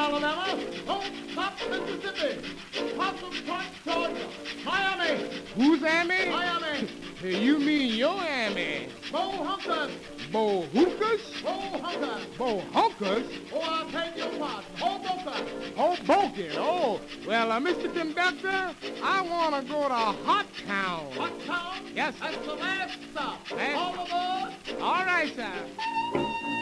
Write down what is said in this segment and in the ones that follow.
Alabama, Don't Stop, Mississippi, Possum Point, Georgia, Miami. Who's Amy? Miami. You mean your Amy? Bo-hunkers. Bo-hookers? Bo-hunkers. Bo-hunkers? Oh, I beg your pardon. Hoboken. Hoboken. Oh, well, Mr. Conductor, I want to go to Hot Town. Hot Town? Yes, sir. That's the last stop. Last- All aboard. All right, sir.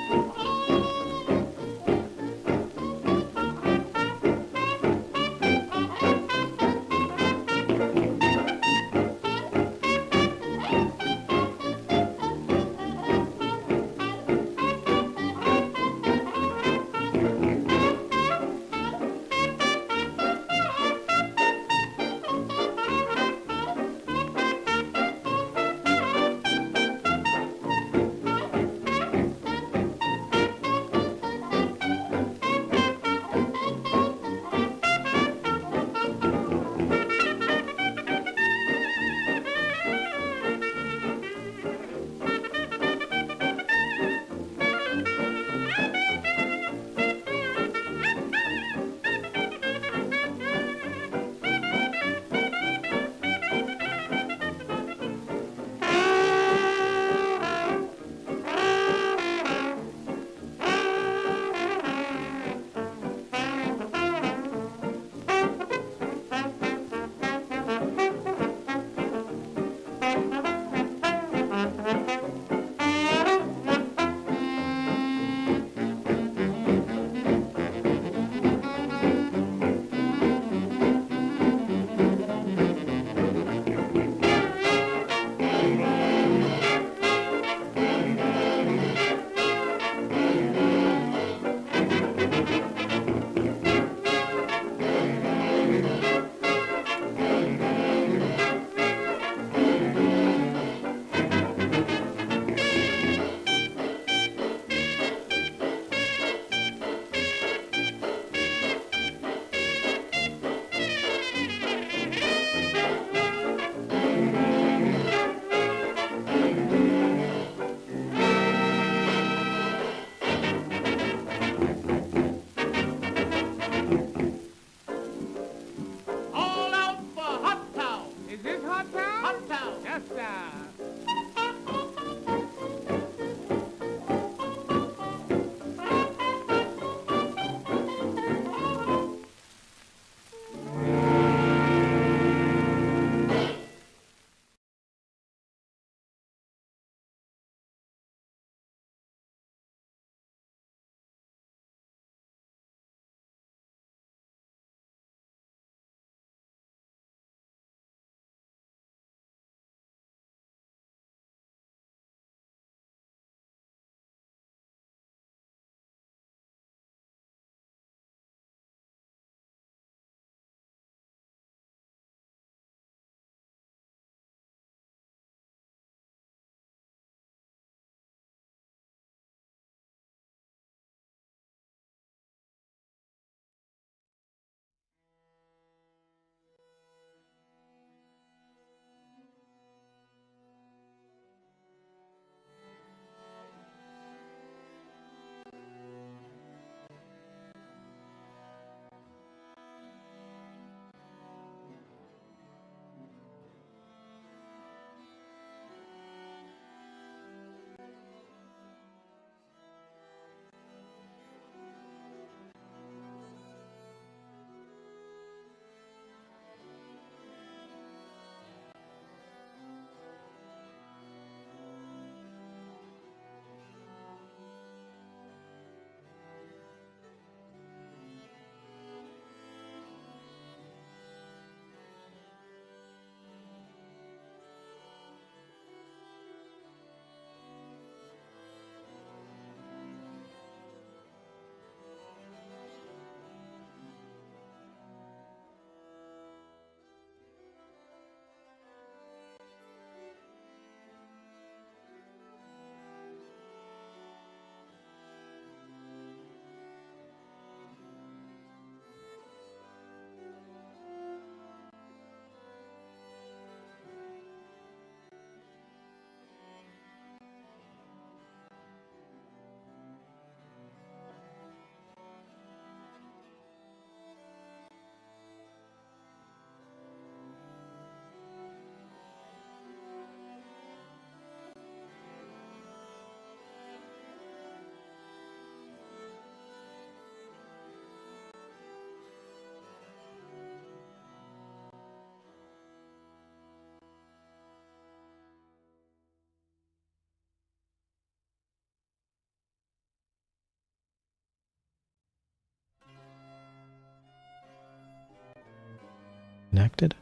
connected?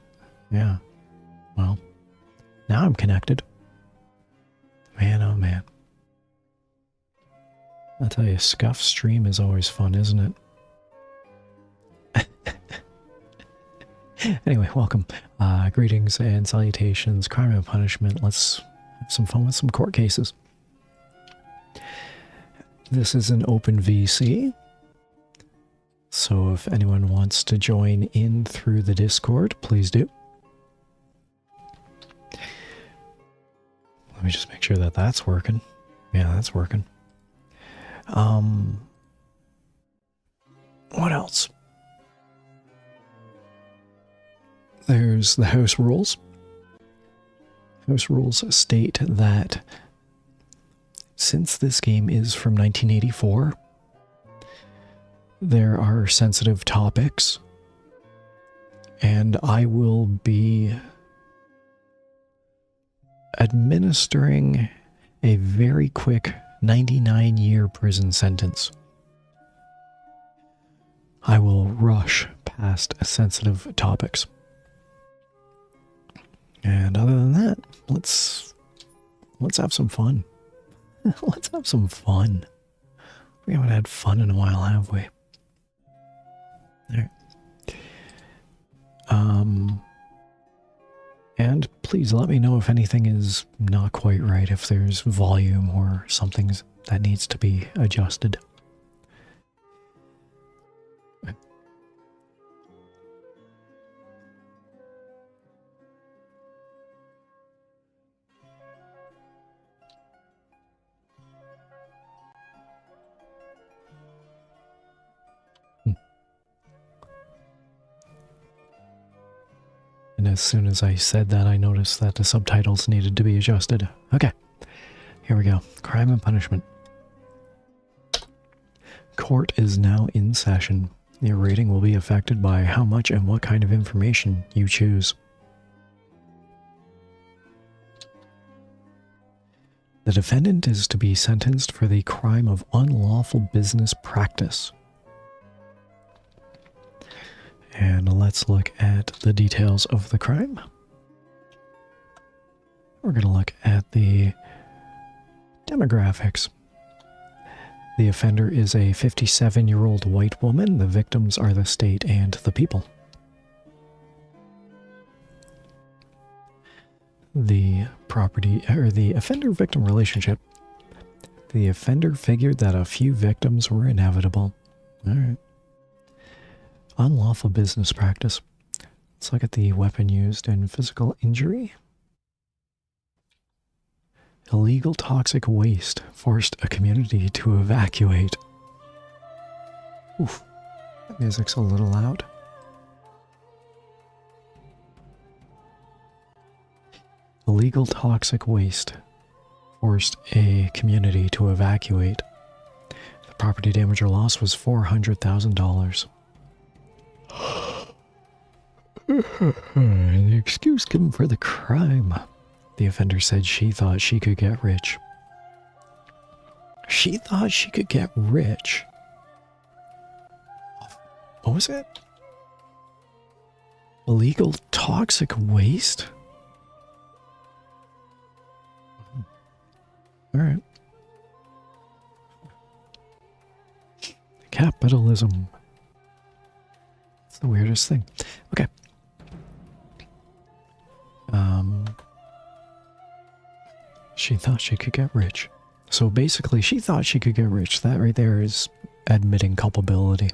Yeah. Well, now I'm connected. Man, oh man. I'll tell you, Scuff stream is always fun, isn't it? Anyway, welcome. Greetings and salutations, crime and punishment. Let's have some fun with some court cases. This is an open VC. So if anyone wants to join in through the Discord, please do. Let me just make sure that that's working. Yeah, that's working. What else? There's the house rules. House rules state that since this game is from 1984, there are sensitive topics, and I will be administering a very quick 99-year prison sentence. I will rush past sensitive topics. And other than that, let's have some fun. Let's have some fun. We haven't had fun in a while, have we? There. And please let me know if anything is not quite right, if there's volume or something that needs to be adjusted. And as soon as I said that, I noticed that the subtitles needed to be adjusted. Okay, here we go. Crime and punishment. Court is now in session. Your rating will be affected by how much and what kind of information you choose. The defendant is to be sentenced for the crime of unlawful business practice. And let's look at the details of the crime. We're going to look at the demographics. The offender is a 57-year-old white woman. The victims are the state and the people. The offender-victim relationship. The offender figured that a few victims were inevitable. All right. Unlawful business practice. Let's look at the weapon used in physical injury. Illegal toxic waste forced a community to evacuate. Oof, that music's a little loud. Illegal toxic waste forced a community to evacuate. The property damage or loss was $400,000. The excuse given for the crime. The offender said she thought she could get rich. She thought she could get rich. What was it? Illegal toxic waste? Alright. Capitalism. It's the weirdest thing. Okay. She thought she could get rich. So basically, she thought she could get rich. That right there is admitting culpability.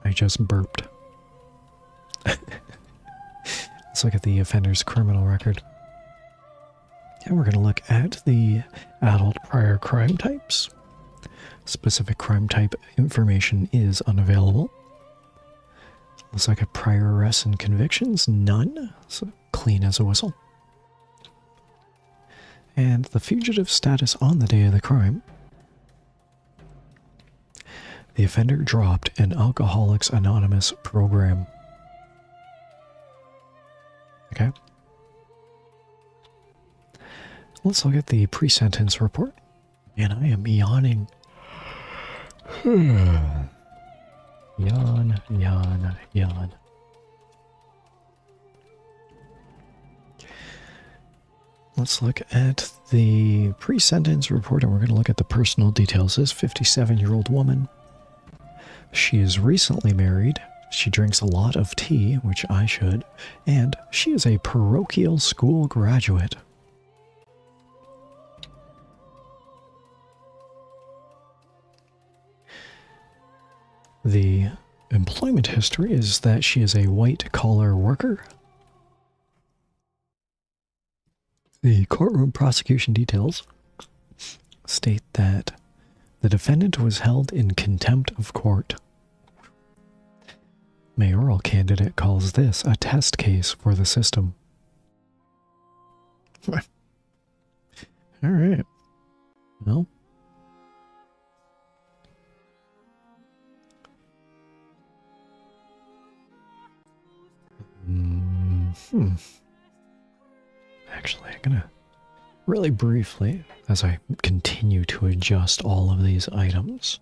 I just burped. Let's look at the offender's criminal record. And we're going to look at the adult prior crime types. Specific crime type information is unavailable. Looks like a prior arrests and convictions, none. So clean as a whistle. And the fugitive status on the day of the crime. The offender dropped an Alcoholics Anonymous program. Okay. let's look at the pre-sentence report. And I am yawning. Yawn, yawn, yawn. Let's look at the pre-sentence report, and we're going to look at the personal details. This 57-year-old woman. She is recently married. She drinks a lot of tea, which I should, and she is a parochial school graduate. The employment history is that she is a white-collar worker. The courtroom prosecution details state that the defendant was held in contempt of court. Mayoral candidate calls this a test case for the system. All right. Well. Actually, I'm gonna really briefly, as I continue to adjust all of these items.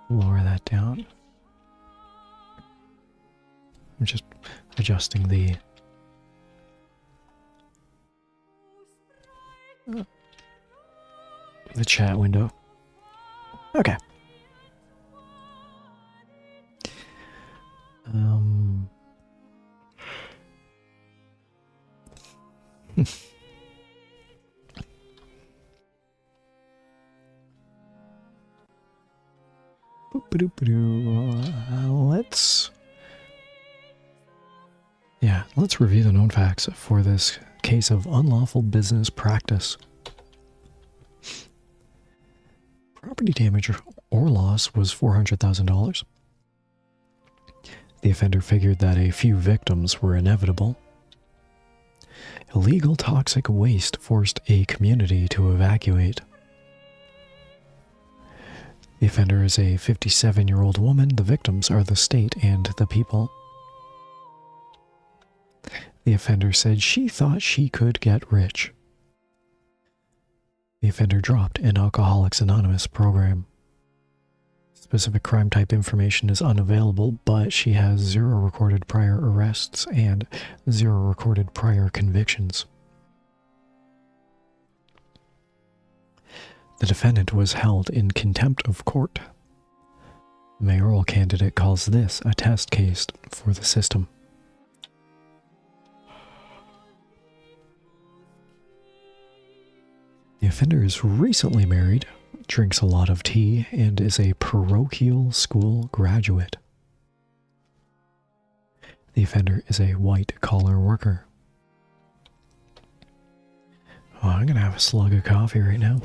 Lower that down. I'm just adjusting the chat window. Okay. Let's review the known facts for this case of unlawful business practice. Property damage or loss was $400,000. The offender figured that a few victims were inevitable. Illegal toxic waste forced a community to evacuate. The offender is a 57-year-old woman. The victims are the state and the people. The offender said she thought she could get rich. The offender dropped an Alcoholics Anonymous program. Specific crime type information is unavailable, but she has 0 recorded prior arrests and 0 recorded prior convictions. The defendant was held in contempt of court. The mayoral candidate calls this a test case for the system. The offender is recently married, drinks a lot of tea, and is a parochial school graduate. The offender is a white-collar worker. Oh, I'm gonna have a slug of coffee right now.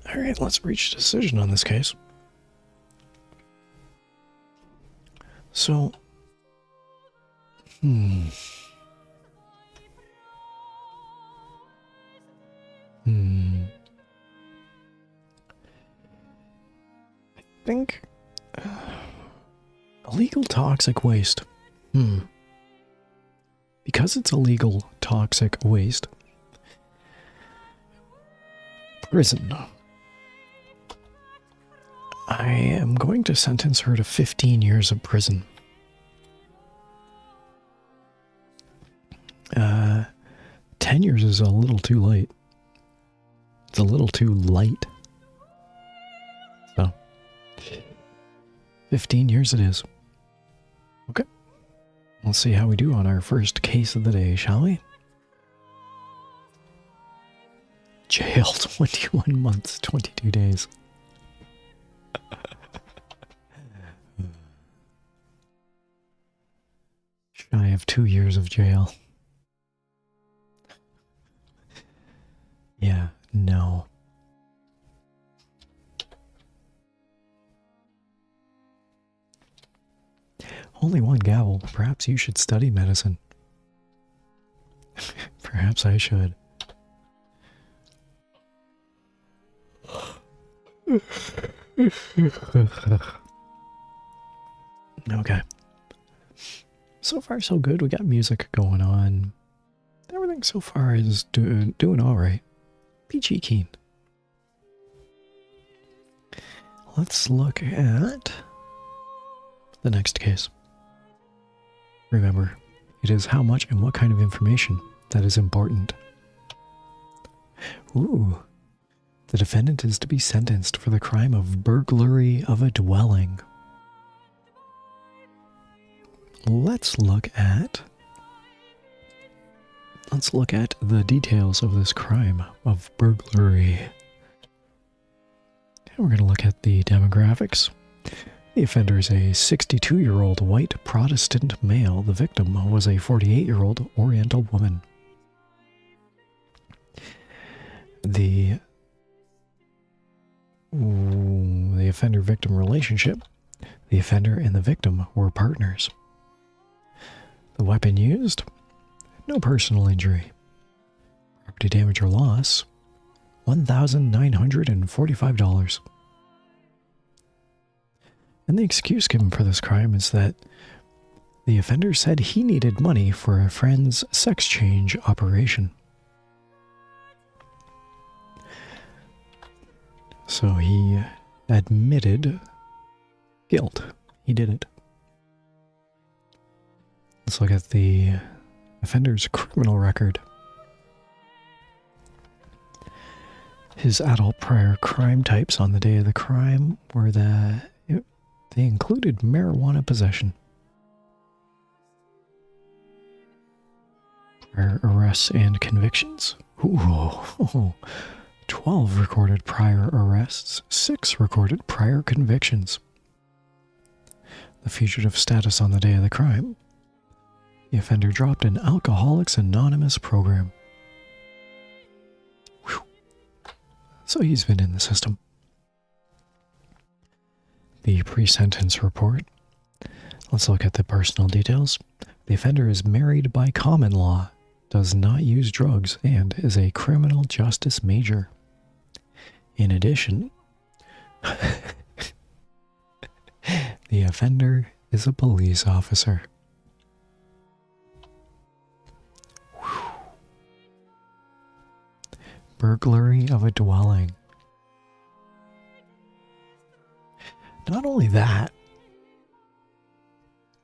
Alright, let's reach a decision on this case. So, I think illegal toxic waste. Because it's illegal toxic waste, prison. I am going to sentence her to 15 years of prison. 10 years is a little too late. It's a little too light. So, 15 years it is. Okay. Let's see how we do on our first case of the day, shall we? Jail, 21 months, 22 days. Shy of 2 years of jail. Yeah, no. Only one gavel. Perhaps you should study medicine. Perhaps I should. Okay. So far, so good. We got music going on. Everything so far is doing all right. Peachy keen. Let's look at the next case. Remember, it is how much and what kind of information that is important. Ooh. The defendant is to be sentenced for the crime of burglary of a dwelling. Let's look at the details of this crime of burglary. And we're going to look at the demographics. The offender is a 62-year-old white Protestant male. The victim was a 48-year-old Oriental woman. The offender-victim relationship. The offender and the victim were partners. The weapon used? No personal injury. Property damage or loss? $1,945. And the excuse given for this crime is that the offender said he needed money for a friend's sex change operation. So he admitted guilt. He did it. Let's look at the offender's criminal record. His adult prior crime types on the day of the crime were they included marijuana possession, prior arrests and convictions. Ooh, 12 recorded prior arrests, 6 recorded prior convictions. The fugitive status on the day of the crime. The offender dropped an Alcoholics Anonymous program. Whew. So he's been in the system. The pre-sentence report. Let's look at the personal details. The offender is married by common law, does not use drugs, and is a criminal justice major. In addition, the offender is a police officer. Whew. Burglary of a dwelling. Not only that,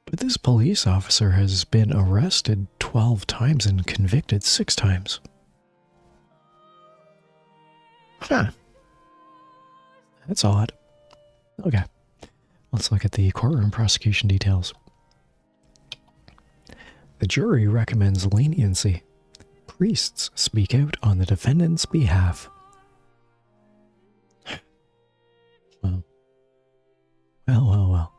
but this police officer has been arrested 12 times and convicted 6 times. Huh. That's odd. Okay. Let's look at the courtroom prosecution details. The jury recommends leniency. Priests speak out on the defendant's behalf. Well. Ara.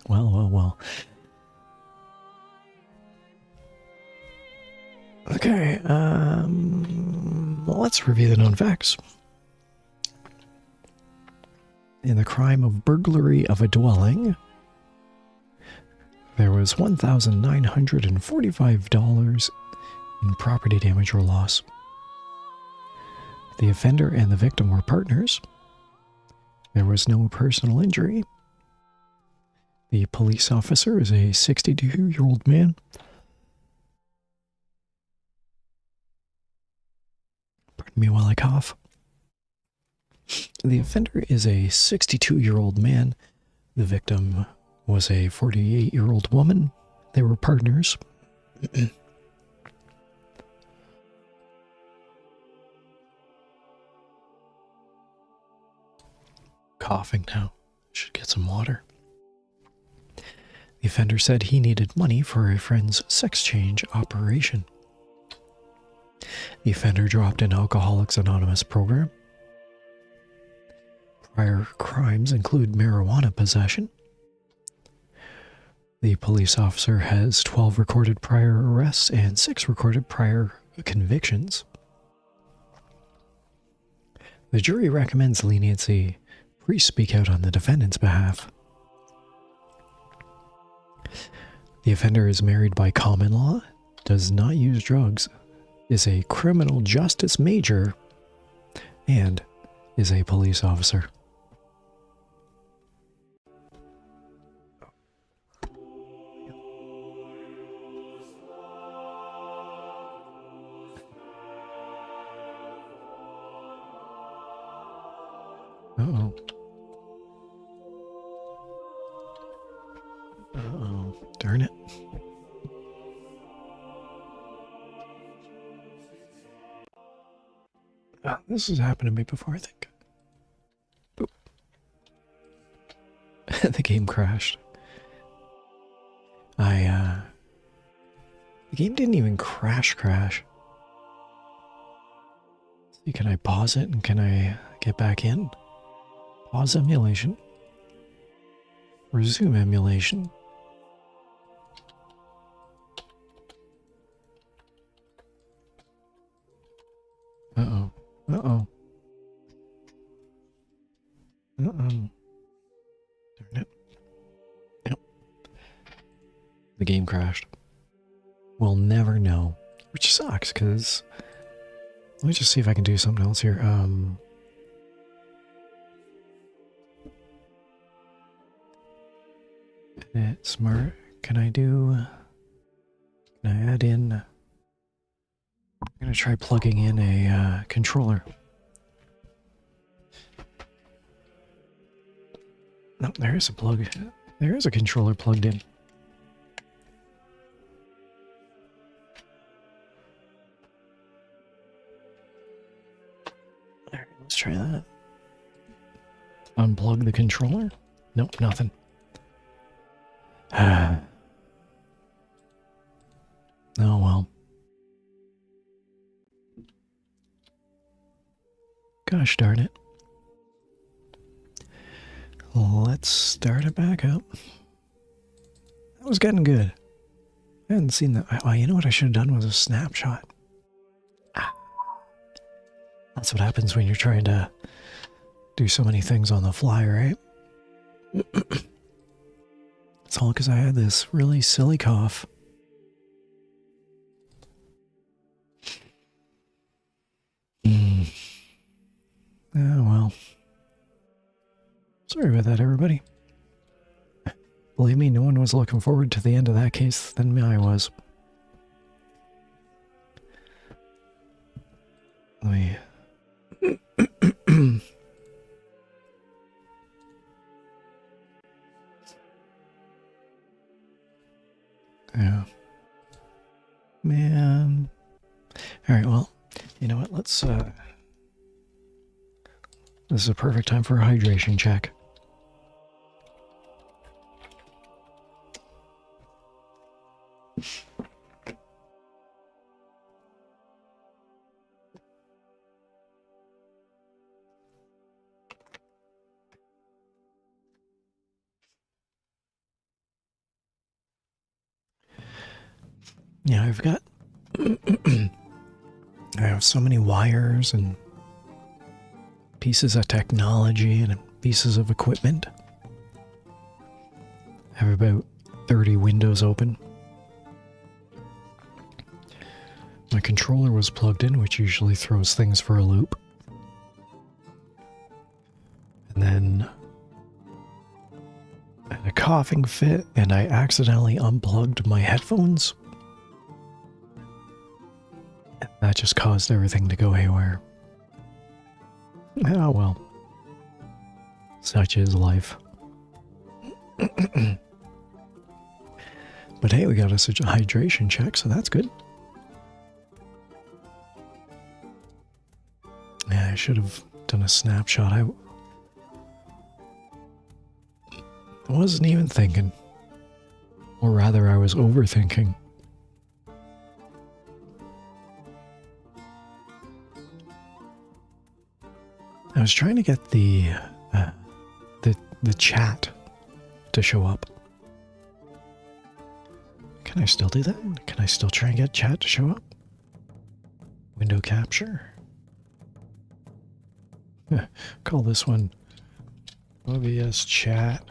Well. Okay, let's review the known facts. In the crime of burglary of a dwelling, there was $1,945 in property damage or loss. The offender and the victim were partners. There was no personal injury. The police officer is a 62-year-old man. Pardon me while I cough. The offender is a 62-year-old man. The victim was a 48-year-old woman. They were partners. Coughing now. Should get some water. The offender said he needed money for a friend's sex change operation. The offender dropped an Alcoholics Anonymous program. Prior crimes include marijuana possession. The police officer has 12 recorded prior arrests and 6 recorded prior convictions. The jury recommends leniency. Priests speak out on the defendant's behalf. The offender is married by common law, does not use drugs, is a criminal justice major, and is a police officer. Uh-oh. Uh-oh. Darn it. This has happened to me before, I think. Oop. The game crashed. The game didn't even crash. See, can I pause it and can I get back in? Pause emulation. Resume emulation. Uh-oh. Uh-oh. Uh-oh. Darn it. Yep. The game crashed. We'll never know. Which sucks, because... Let me just see if I can do something else here. Edit smart. Can I add in... I'm gonna try plugging in a controller. No, there is a plug. There is a controller plugged in. Alright, let's try that. Unplug the controller? Nope, nothing. Oh well. Gosh darn it. Let's start it back up. That was getting good. I hadn't seen that. Oh, you know what I should have done was a snapshot. That's what happens when you're trying to do so many things on the fly, right? It's all because I had this really silly cough. Oh well. Sorry about that, everybody. Believe me, no one was looking forward to the end of that case than I was. Let me... Yeah. Man. Alright, well, you know what, let's, this is a perfect time for a hydration check. Yeah, I've got... I have so many wires and pieces of technology and pieces of equipment. I have about 30 windows open. My controller was plugged in, which usually throws things for a loop. And then I had a coughing fit and I accidentally unplugged my headphones. And that just caused everything to go haywire. Oh well. Such is life. But hey, we got us a hydration check, so that's good. Yeah, I should have done a snapshot. I wasn't even thinking. Or rather, I was overthinking. I was trying to get the chat to show up. Can I still do that? Can I still try and get chat to show up? Window capture. Call this one OBS chat.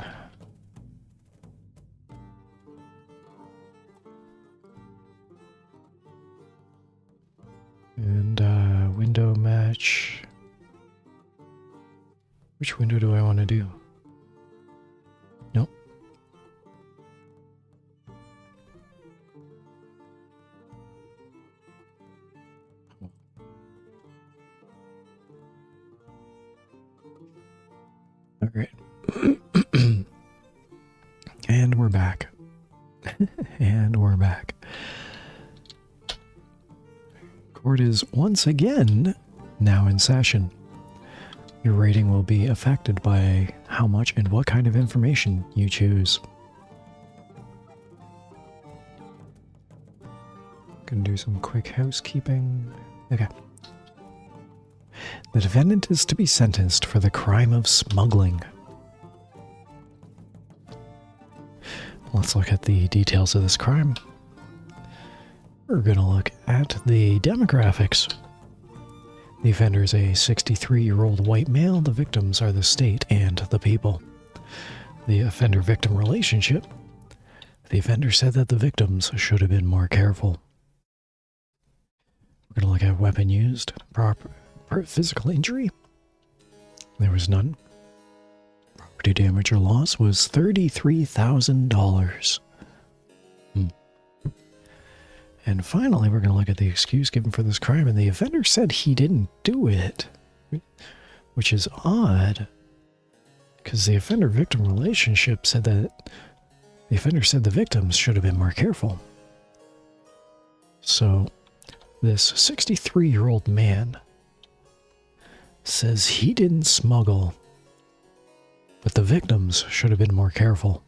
Which window do I want to do? Nope. All right. And we're back. And we're back. Court is once again now in session. Your rating will be affected by how much and what kind of information you choose. Gonna do some quick housekeeping. Okay. The defendant is to be sentenced for the crime of smuggling. Let's look at the details of this crime. We're going to look at the demographics. The offender is a 63-year-old white male. The victims are the state and the people. The offender-victim relationship. The offender said that the victims should have been more careful. We're going to look at weapon used. Physical injury. There was none. Property damage or loss was $33,000. And finally, we're going to look at the excuse given for this crime, and the offender said he didn't do it, which is odd, because the offender-victim relationship said that the offender said the victims should have been more careful. So, this 63-year-old man says he didn't smuggle, but the victims should have been more careful.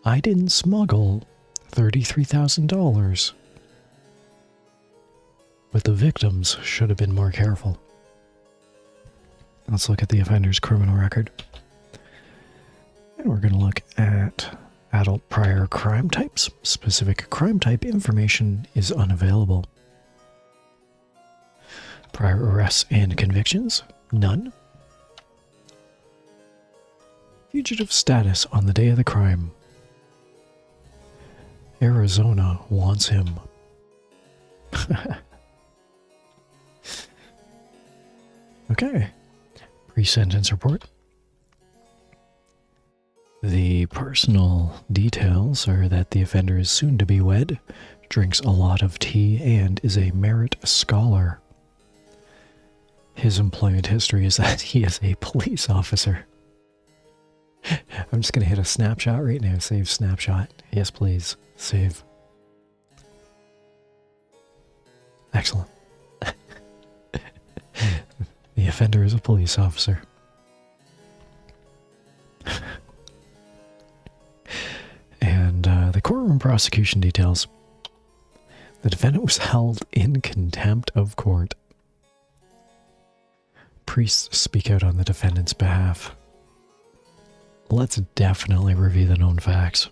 I didn't smuggle $33,000, but the victims should have been more careful. Let's look at the offender's criminal record. And we're going to look at adult prior crime types. Specific crime type information is unavailable. Prior arrests and convictions, none. Fugitive status on the day of the crime. Arizona wants him. Okay. Pre-sentence report. The personal details are that the offender is soon to be wed, drinks a lot of tea, and is a merit scholar. His employment history is that he is a police officer. I'm just going to hit a snapshot right now. Save snapshot. Yes, please. Save. Excellent. The offender is a police officer. And the courtroom prosecution details. The defendant was held in contempt of court. Priests speak out on the defendant's behalf. Let's definitely review the known facts.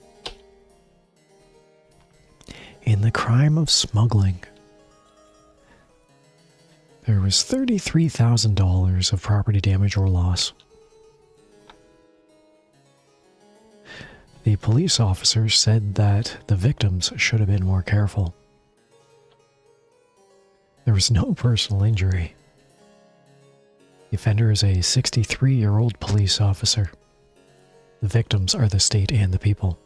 In the crime of smuggling, there was $33,000 of property damage or loss. The police officers said that the victims should have been more careful. There was no personal injury. The offender is a 63-year-old police officer. The victims are the state and the people.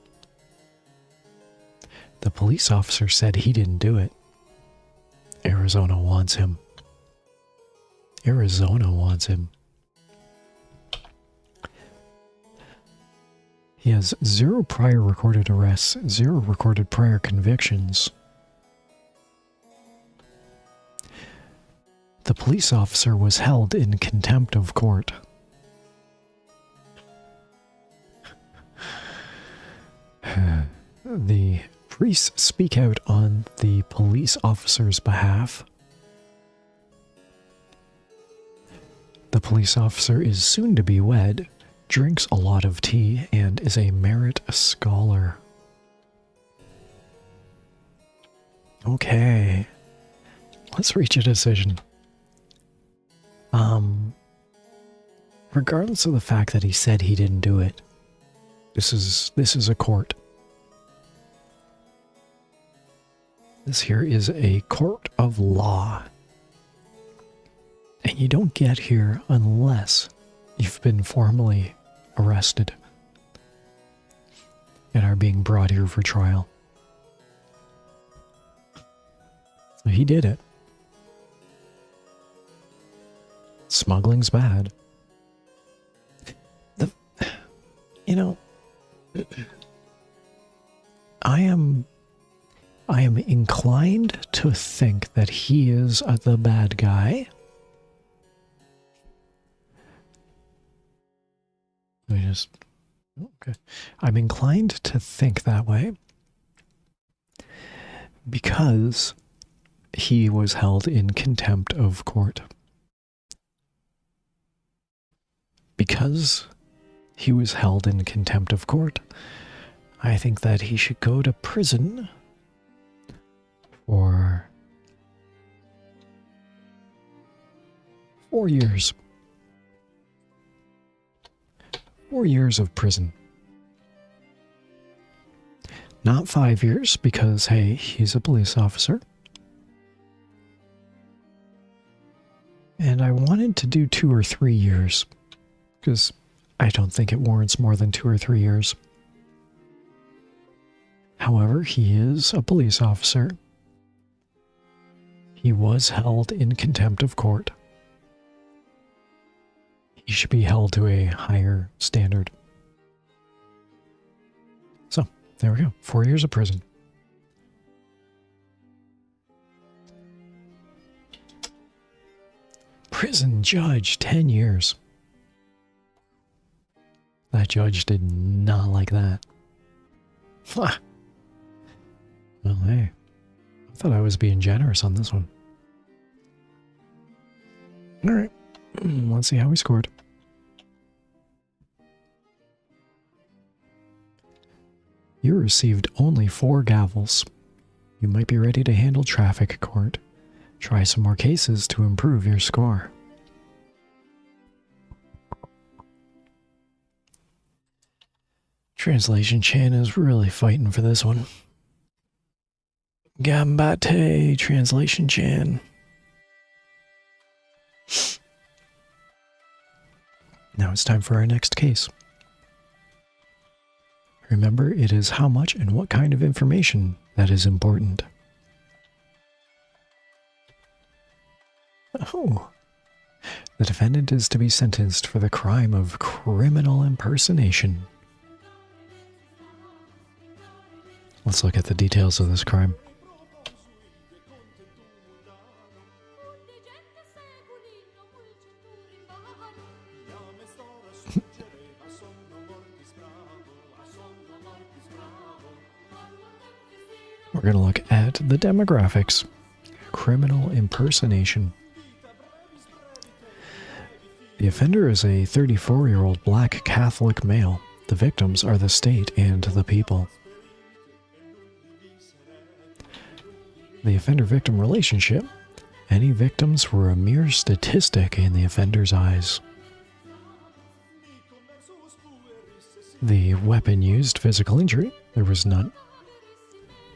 The police officer said he didn't do it. Arizona wants him. Arizona wants him. He has 0 prior recorded arrests, 0 recorded prior convictions. The police officer was held in contempt of court. The priests speak out on the police officer's behalf. The police officer is soon to be wed, drinks a lot of tea, and is a merit scholar. Okay. Let's reach a decision. Regardless of the fact that he said he didn't do it, this is a court. This here is a court of law. And you don't get here unless you've been formally arrested and are being brought here for trial. So he did it. Smuggling's bad. I am inclined to think that he is the bad guy. Okay. I'm inclined to think that way because he was held in contempt of court. Because he was held in contempt of court, I think that he should go to prison for 4 years. 4 years of prison. Not 5 years, because, hey, he's a police officer. And I wanted to do 2 or 3 years, because I don't think it warrants more than 2 or 3 years. However, he is a police officer. He was held in contempt of court. He should be held to a higher standard. So, there we go. 4 years of prison. Prison judge, 10 years. That judge did not like that. Well, hey. I thought I was being generous on this one. Alright. Let's see how we scored. You received only 4 gavels. You might be ready to handle traffic court. Try some more cases to improve your score. Translation Chan is really fighting for this one. Gambate, Translation Chan. Now it's time for our next case. Remember, it is how much and what kind of information that is important. Oh. The defendant is to be sentenced for the crime of criminal impersonation. Let's look at the details of this crime. We're going to look at the demographics. Criminal impersonation. The offender is a 34-year-old black Catholic male. The victims are the state and the people. The offender-victim relationship. Any victims were a mere statistic in the offender's eyes. The weapon used, physical injury. There was none.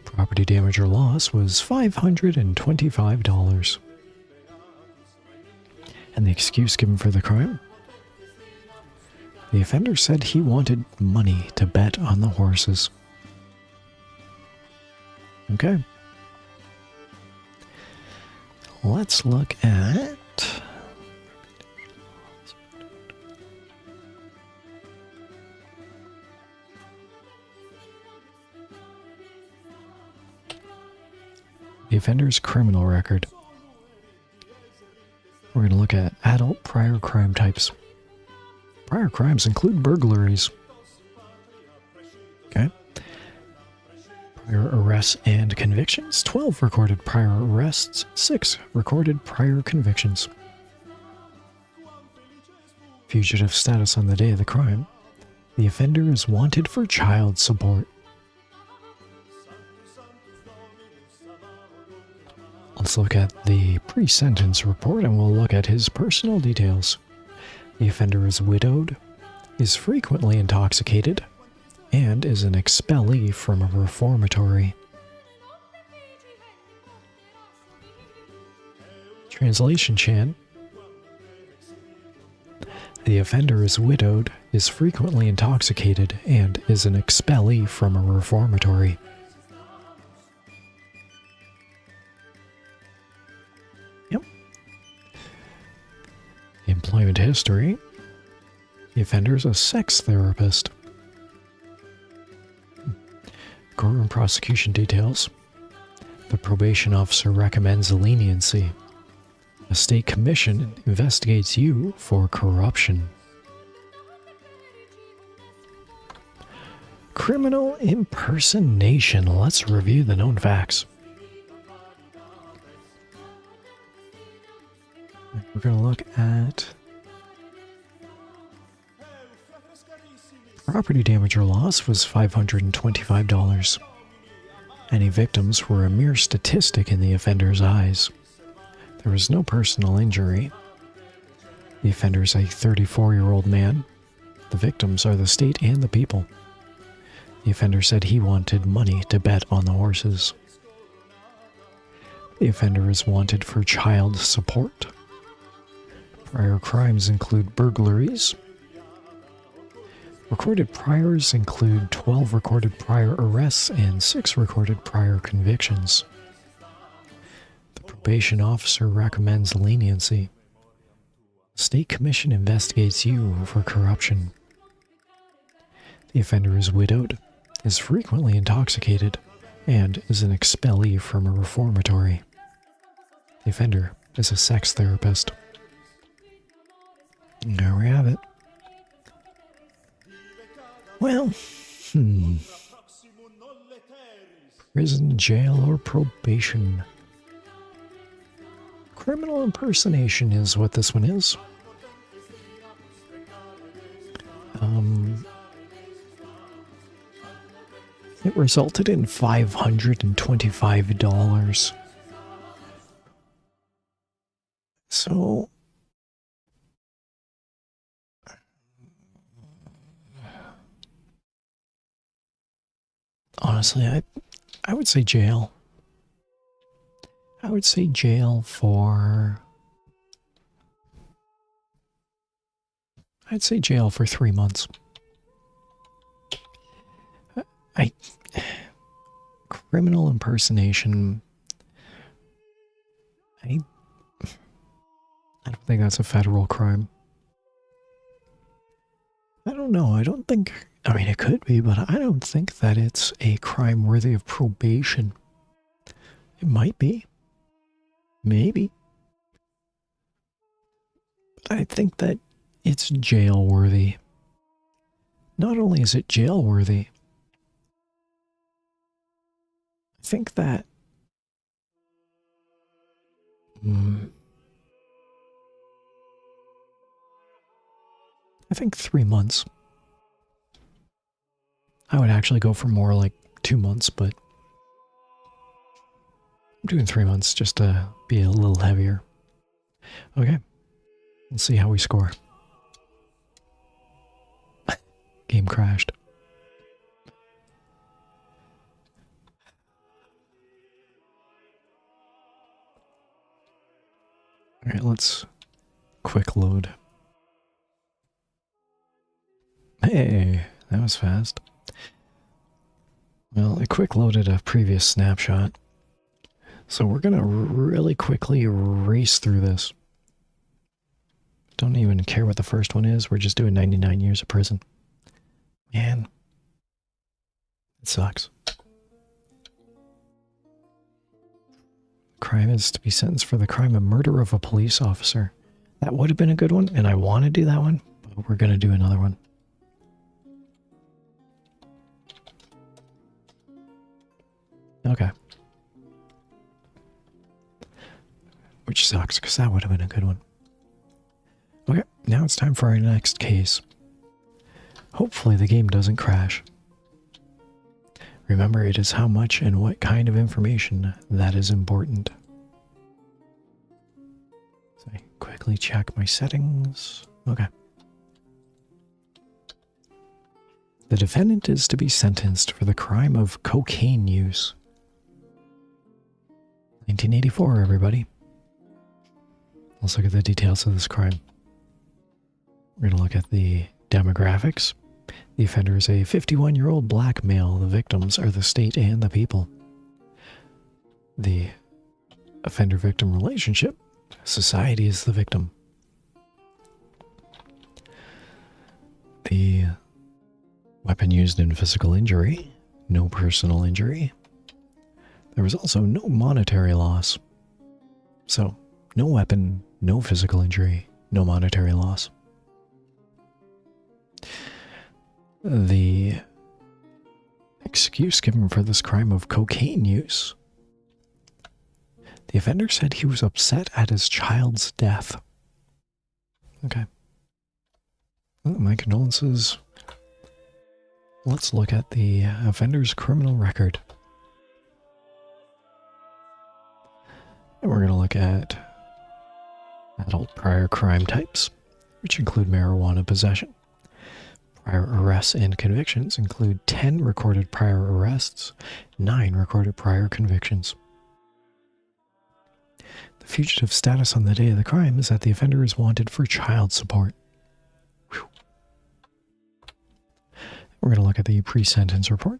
Property damage or loss was $525. And the excuse given for the crime? The offender said he wanted money to bet on the horses. Okay. Let's look at... the offender's criminal record. We're going to look at adult prior crime types. Prior crimes include burglaries. Okay. Prior arrests and convictions. 12 recorded prior arrests. 6 recorded prior convictions. Fugitive status on the day of the crime. The offender is wanted for child support. Let's look at the pre-sentence report and we'll look at his personal details. The offender is widowed, is frequently intoxicated, and is an expellee from a reformatory. Translation Chan. The offender is widowed, is frequently intoxicated, and is an expellee from a reformatory. Yep. Employment history. The offender is a sex therapist. Courtroom prosecution details. The probation officer recommends leniency. A state commission investigates you for corruption. Criminal impersonation. Let's review the known facts. We're going to look at property damage or loss was $525. Any victims were a mere statistic in the offender's eyes. There was no personal injury. The offender is a 34-year-old man. The victims are the state and the people. The offender said he wanted money to bet on the horses. The offender is wanted for child support. Prior crimes include burglaries. Recorded priors include 12 recorded prior arrests and 6 recorded prior convictions. The probation officer recommends leniency. The state commission investigates you for corruption. The offender is widowed, is frequently intoxicated, and is an expellee from a reformatory. The offender is a sex therapist. There we have it. Well, prison, jail, or probation. Criminal impersonation is what this one is. It resulted in $525. So, honestly, I would say jail. I would say jail for... I'd say jail for 3 months. Criminal impersonation... I don't think that's a federal crime. I don't know. I don't think... I mean, it could be, but I don't think that it's a crime worthy of probation. It might be. Maybe. But I think that it's jail worthy. Not only is it jail worthy, I think that... I think 3 months. I would actually go for more like 2 months, but I'm doing 3 months just to be a little heavier. Okay, let's see how we score. Game crashed. Alright, let's quick load. Hey, that was fast. Well, it quick loaded a previous snapshot. So we're gonna really quickly race through this. Don't even care what the first one is, we're just doing 99 years of prison. Man, it sucks. Crime is to be sentenced for the crime of murder of a police officer. That would have been a good one, and I want to do that one, but we're gonna do another one. Okay. Which sucks, because that would have been a good one. Okay, now it's time for our next case. Hopefully the game doesn't crash. Remember, it is how much and what kind of information that is important. So I quickly check my settings. Okay. The defendant is to be sentenced for the crime of cocaine use. 1984, everybody. Let's look at the details of this crime. We're going to look at the demographics. The offender is a 51-year-old black male. The victims are the state and the people. The offender-victim relationship. Society is the victim. The weapon used in physical injury. No personal injury. There was also no monetary loss. So, no weapon, no physical injury, no monetary loss. The excuse given for this crime of cocaine use. The offender said he was upset at his child's death. Okay. Well, my condolences. Let's look at the offender's criminal record. And we're going to look at adult prior crime types, which include marijuana possession. Prior arrests and convictions include 10 recorded prior arrests, 9 recorded prior convictions. The fugitive status on the day of the crime is that the offender is wanted for child support. Whew. We're going to look at the pre-sentence report.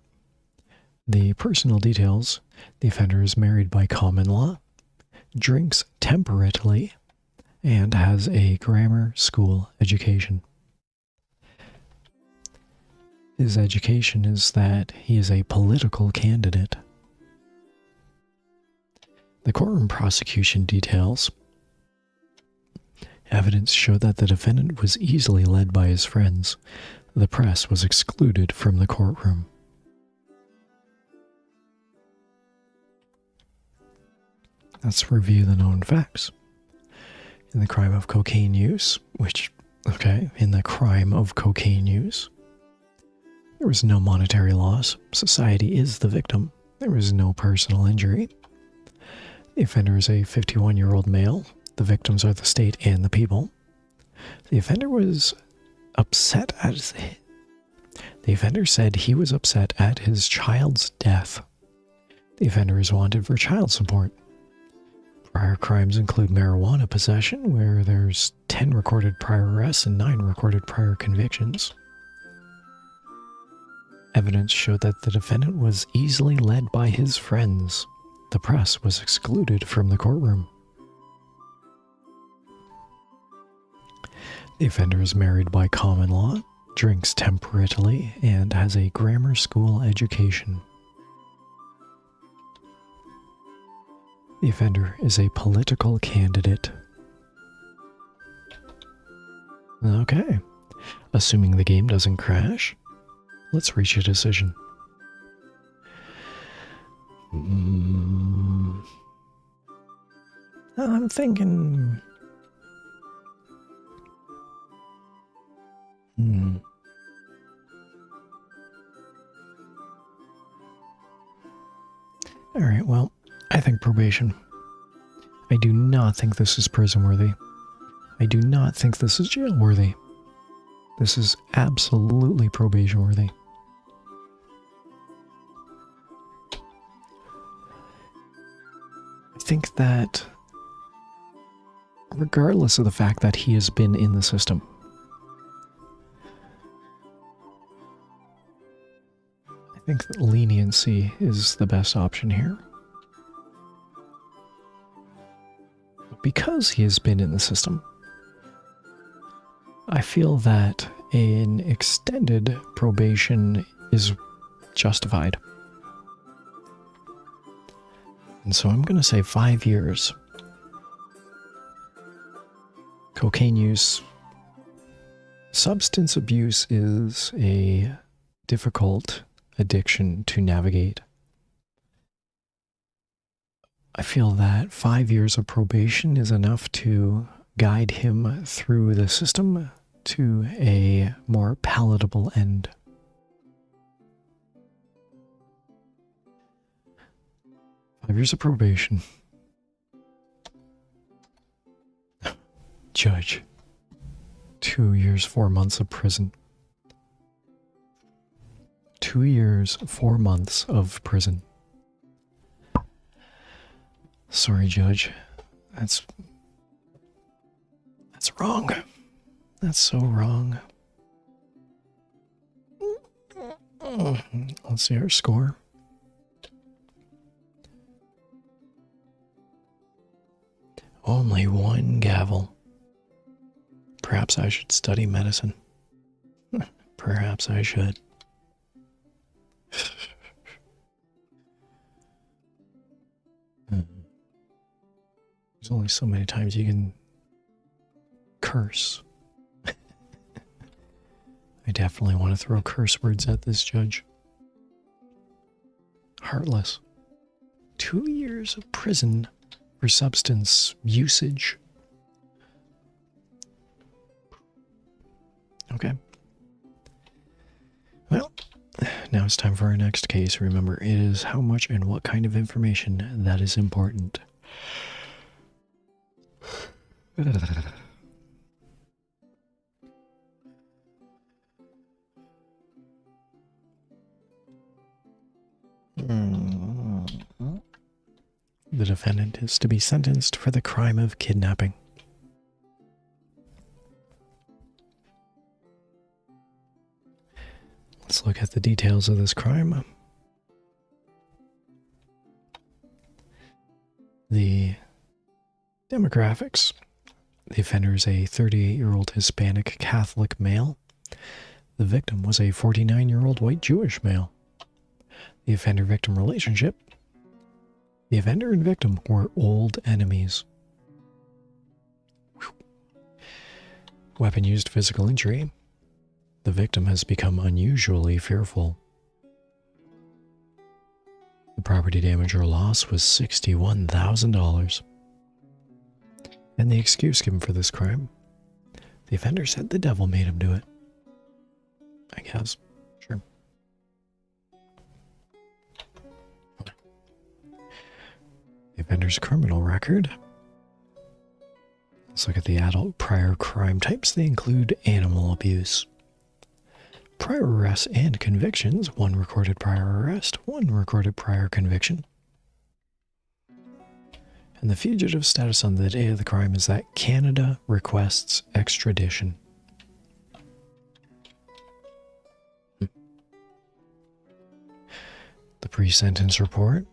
The personal details: the offender is married by common law, drinks temperately, and has a grammar school education. His education is that he is a political candidate. The courtroom prosecution details: evidence showed that the defendant was easily led by his friends. The press was excluded from the courtroom. Let's review the known facts. In the crime of cocaine use, in the crime of cocaine use, there was no monetary loss. Society is the victim. There was no personal injury. The offender is a 51-year-old male. The victims are the state and the people. The offender was upset at The offender said he was upset at his child's death. The offender is wanted for child support. Prior crimes include marijuana possession, where there's 10 recorded prior arrests and 9 recorded prior convictions. Evidence showed that the defendant was easily led by his friends. The press was excluded from the courtroom. The offender is married by common law, drinks temperately, and has a grammar school education. The offender is a political candidate. Okay. Assuming the game doesn't crash, let's reach a decision. I'm thinking... Alright, well, I think probation. I do not think this is prison worthy. I do not think this is jail worthy. This is absolutely probation worthy. I think that regardless of the fact that he has been in the system, I think that leniency is the best option here. Because he has been in the system, I feel that an extended probation is justified. And so I'm going to say 5 years. Cocaine use. Substance abuse is a difficult addiction to navigate. I feel that 5 years of probation is enough to guide him through the system to a more palatable end. Five years of probation. Judge. 2 years, 4 months of prison. 2 years, 4 months of prison. Sorry, Judge. That's wrong. That's so wrong. Let's see our score. Only one gavel. Perhaps I should study medicine. Perhaps I should. There's only so many times you can curse. I definitely want to throw curse words at this judge. Heartless. 2 years of prison for substance usage. Okay. Well, now it's time for our next case. Remember, it is how much and what kind of information that is important. The defendant is to be sentenced for the crime of kidnapping. Let's look at the details of this crime. The demographics. The offender is a 38-year-old Hispanic Catholic male. The victim was a 49-year-old white Jewish male. The offender-victim relationship. The offender and victim were old enemies. Weapon used physical injury. The victim has become unusually fearful. The property damage or loss was $61,000. And the excuse given for this crime. The offender said the devil made him do it. I guess. Sure. The offender's criminal record. Let's look at the adult prior crime types. They include animal abuse. Prior arrests and convictions. 1 recorded prior arrest, 1 recorded prior conviction. And the fugitive status on the day of the crime is that Canada requests extradition. The pre-sentence report.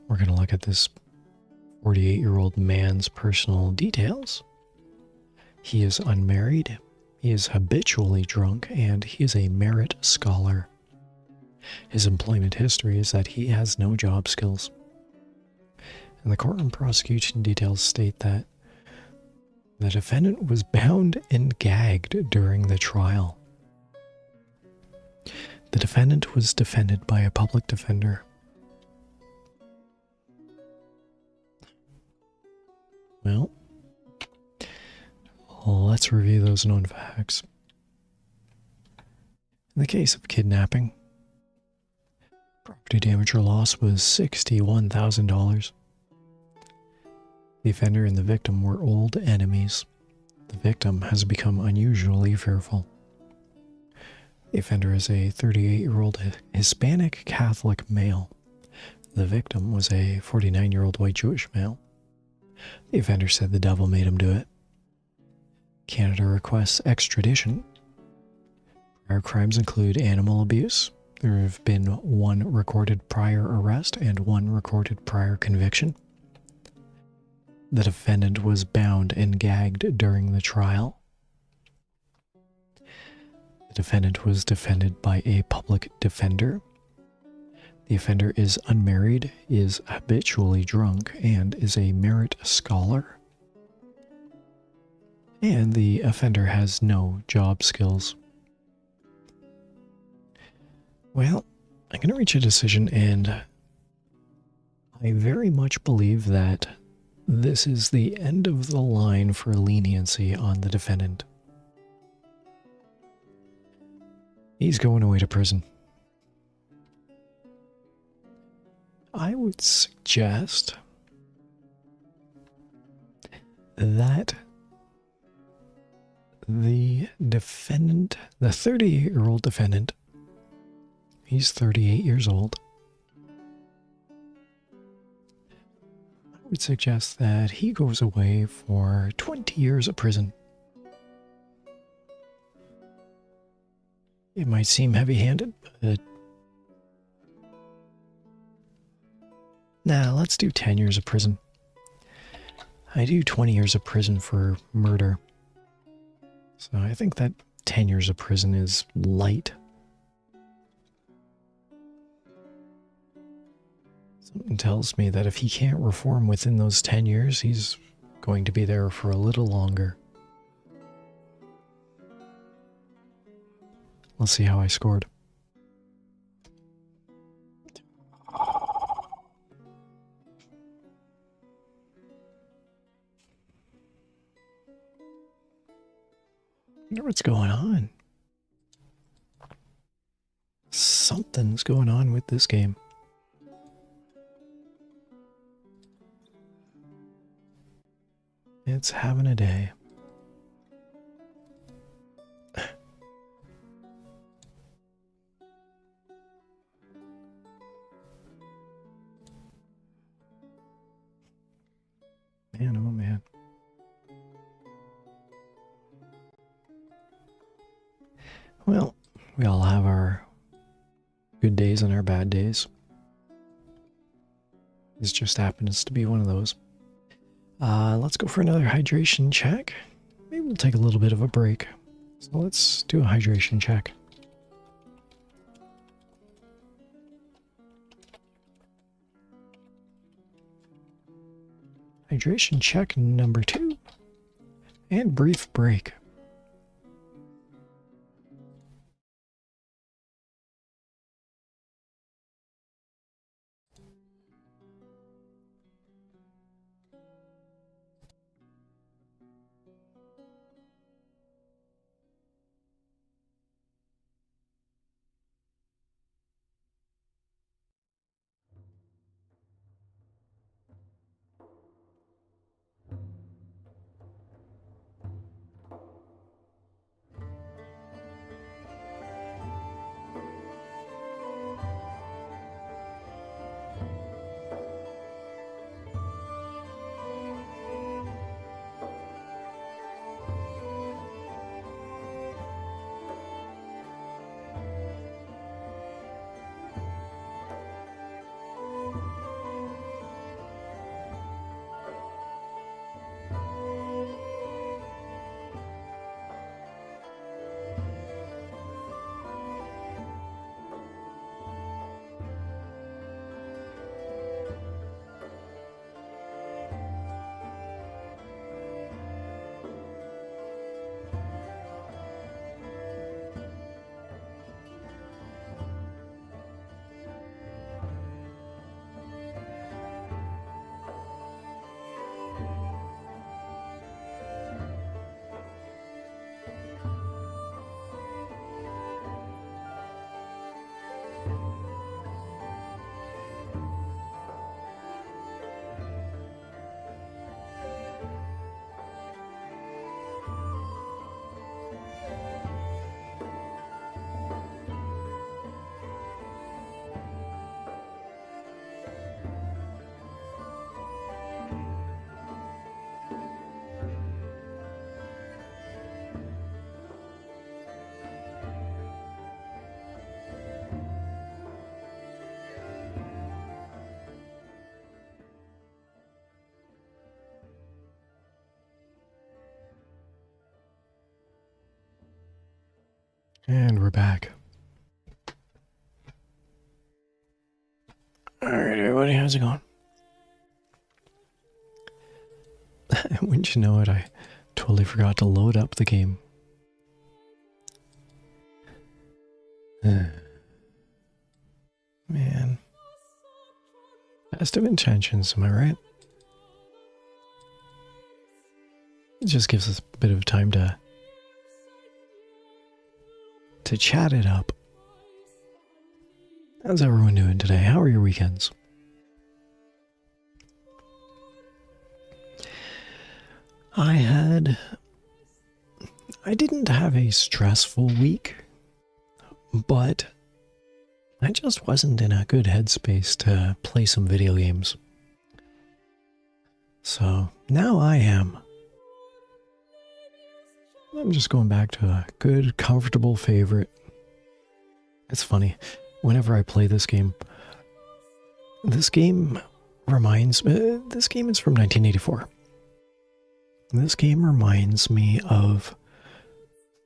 We're going to look at this 48-year-old man's personal details. He is unmarried. He is habitually drunk, and he is a merit scholar. His employment history is that he has no job skills. And the courtroom prosecution details state that the defendant was bound and gagged during the trial. The defendant was defended by a public defender. Well, let's review those known facts. In the case of kidnapping, property damage or loss was $61,000. The offender and the victim were old enemies. The victim has become unusually fearful. The offender is a 38-year-old Hispanic Catholic male. The victim was a 49-year-old white Jewish male. The offender said the devil made him do it. Canada requests extradition. Prior crimes include animal abuse. There have been 1 recorded prior arrest and 1 recorded prior conviction. The defendant was bound and gagged during the trial. The defendant was defended by a public defender. The offender is unmarried, is habitually drunk, and is a merit scholar. And the offender has no job skills. Well, I'm going to reach a decision, and I very much believe that this is the end of the line for leniency on the defendant. He's going away to prison. I would suggest that the defendant, the 38-year-old defendant, he's 38 years old. I would suggest that he goes away for 20 years of prison. It might seem heavy-handed, but... Nah, let's do 10 years of prison. I do 20 years of prison for murder. So I think that 10 years of prison is light. Something tells me that if he can't reform within those 10 years, he's going to be there for a little longer. Let's see how I scored. I wonder what's going on. Something's going on with this game. It's having a day. Man, oh man. Well, we all have our good days and our bad days. This just happens to be one of those. Let's go for another hydration check. Maybe we'll take a little bit of a break. So let's do a hydration check. Hydration check number 2. And brief break. And we're back. Alright, everybody, how's it going? Wouldn't you know it, I totally forgot to load up the game. Man. Best of intentions, am I right? It just gives us a bit of time to chat it up. How's everyone doing today? How are your weekends? I didn't have a stressful week, but I just wasn't in a good headspace to play some video games. So now I am. I'm just going back to a good, comfortable favorite, It's funny. Whenever I play this game reminds me, this game is from 1984. This game reminds me of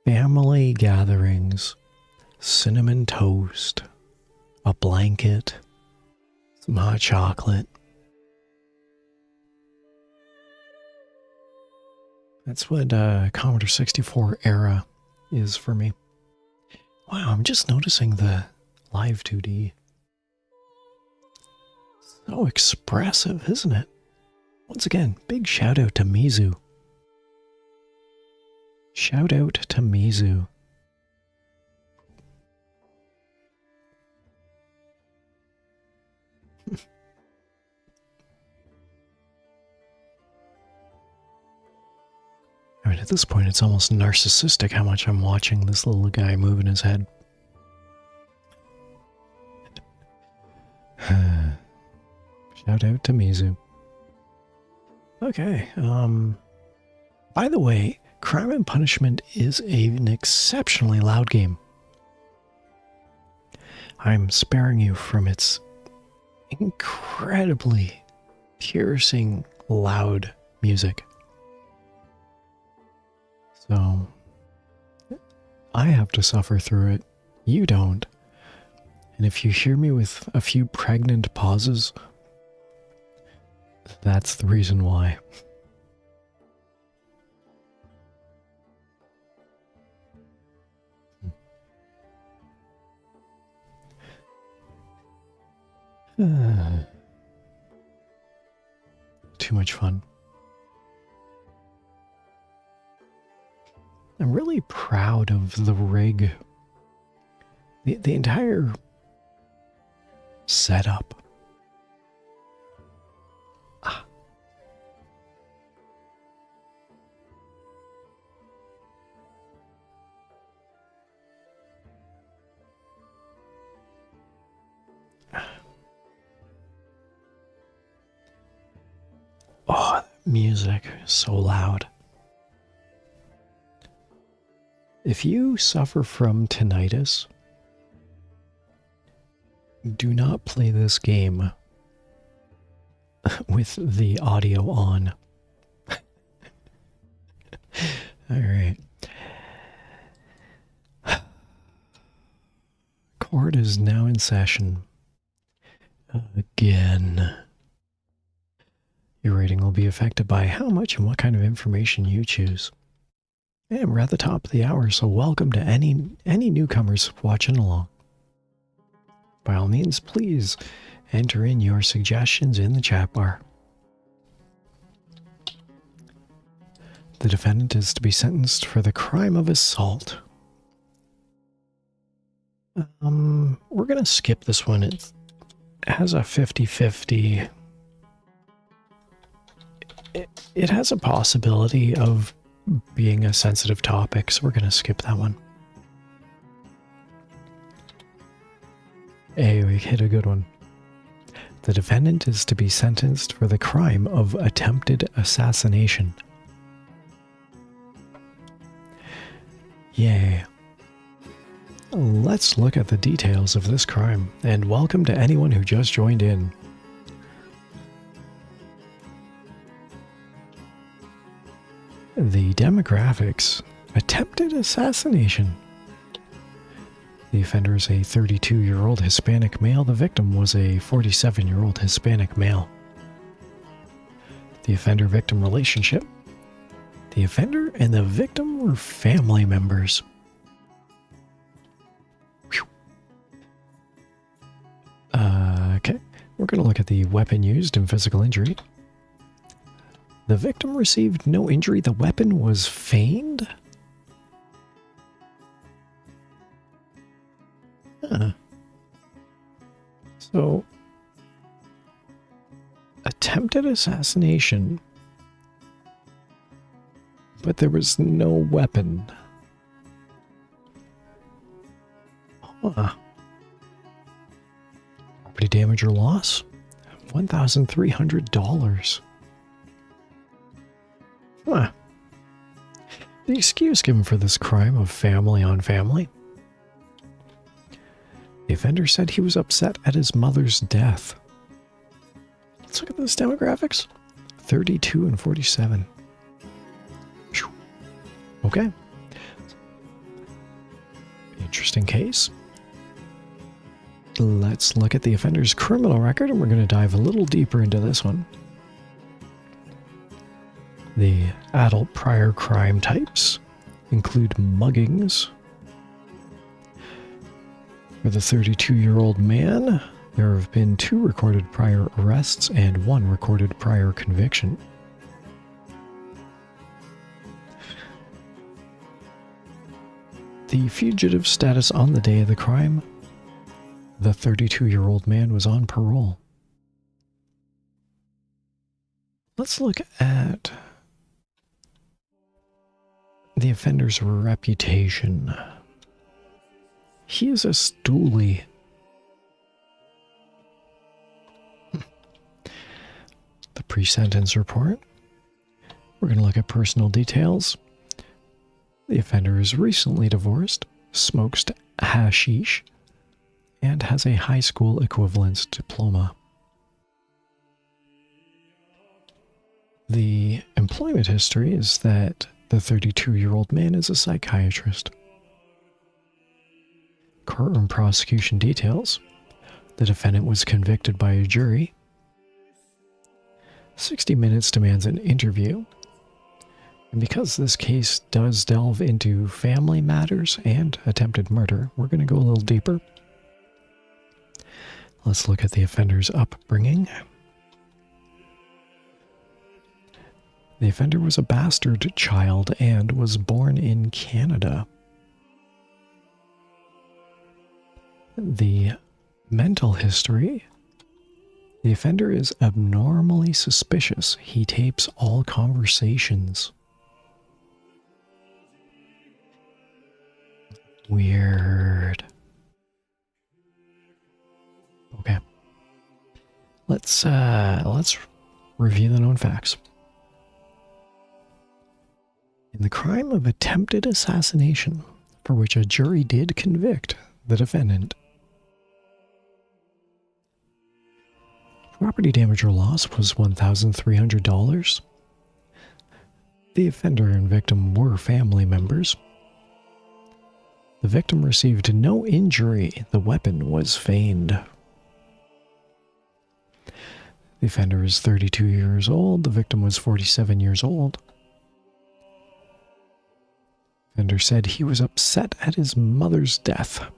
family gatherings, cinnamon toast, a blanket, some hot chocolate. That's what Commodore 64 era is for me. Wow, I'm just noticing the live 2D. So expressive, isn't it? Once again, big shout out to Mizu. Shout out to Mizu. I mean, at this point, it's almost narcissistic how much I'm watching this little guy moving his head. Shout out to Mizu. Okay, by the way, Crime and Punishment is an exceptionally loud game. I'm sparing you from its incredibly piercing loud music. So, I have to suffer through it. You don't. And if you hear me with a few pregnant pauses, that's the reason why. Too much fun. I'm really proud of the rig. The entire setup. Oh, that music is so loud. If you suffer from tinnitus, do not play this game with the audio on. All right. Court is now in session. Again. Your rating will be affected by how much and what kind of information you choose. And we're at the top of the hour, so welcome to any newcomers watching along. By all means, please enter in your suggestions in the chat bar. The defendant is to be sentenced for the crime of assault. We're going to skip this one. It has a 50-50. It has a possibility of being a sensitive topic, so we're going to skip that one. Hey, we hit a good one. The defendant is to be sentenced for the crime of attempted assassination. Yay. Let's look at the details of this crime, and welcome to anyone who just joined in. The demographics: attempted assassination. The offender is a 32-year-old Hispanic male. The victim was a 47-year-old Hispanic male. The offender-victim relationship: the offender and the victim were family members. Okay, we're going to look at the weapon used in physical injury. The victim received no injury. The weapon was feigned? So, attempted assassination, but there was no weapon. Property damage or loss? $1,300. The excuse given for this crime of family on family: The offender said he was upset at his mother's death. Let's look at those demographics. 32 and 47. Phew. Okay. Interesting case. Let's look at the offender's criminal record, and we're going to dive a little deeper into this one. The adult prior crime types include muggings. For the 32-year-old man, there have been 2 recorded prior arrests and 1 recorded prior conviction. The fugitive status on the day of the crime: the 32-year-old man was on parole. Let's look at the offender's reputation. He is a stoolie. The pre-sentence report. We're going to look at personal details. The offender is recently divorced, smokes hashish, and has a high school equivalence diploma. The employment history is that the 32-year-old man is a psychiatrist. Courtroom prosecution details. The defendant was convicted by a jury. 60 Minutes demands an interview. And because this case does delve into family matters and attempted murder, we're going to go a little deeper. Let's look at the offender's upbringing. The offender was a bastard child and was born in Canada. The mental history. The offender is abnormally suspicious. He tapes all conversations. Weird. Okay. Let's review the known facts. In the crime of attempted assassination, for which a jury did convict the defendant, property damage or loss was $1,300. The offender and victim were family members. The victim received no injury. The weapon was feigned. The offender is 32 years old. The victim was 47 years old. The offender said he was upset at his mother's death.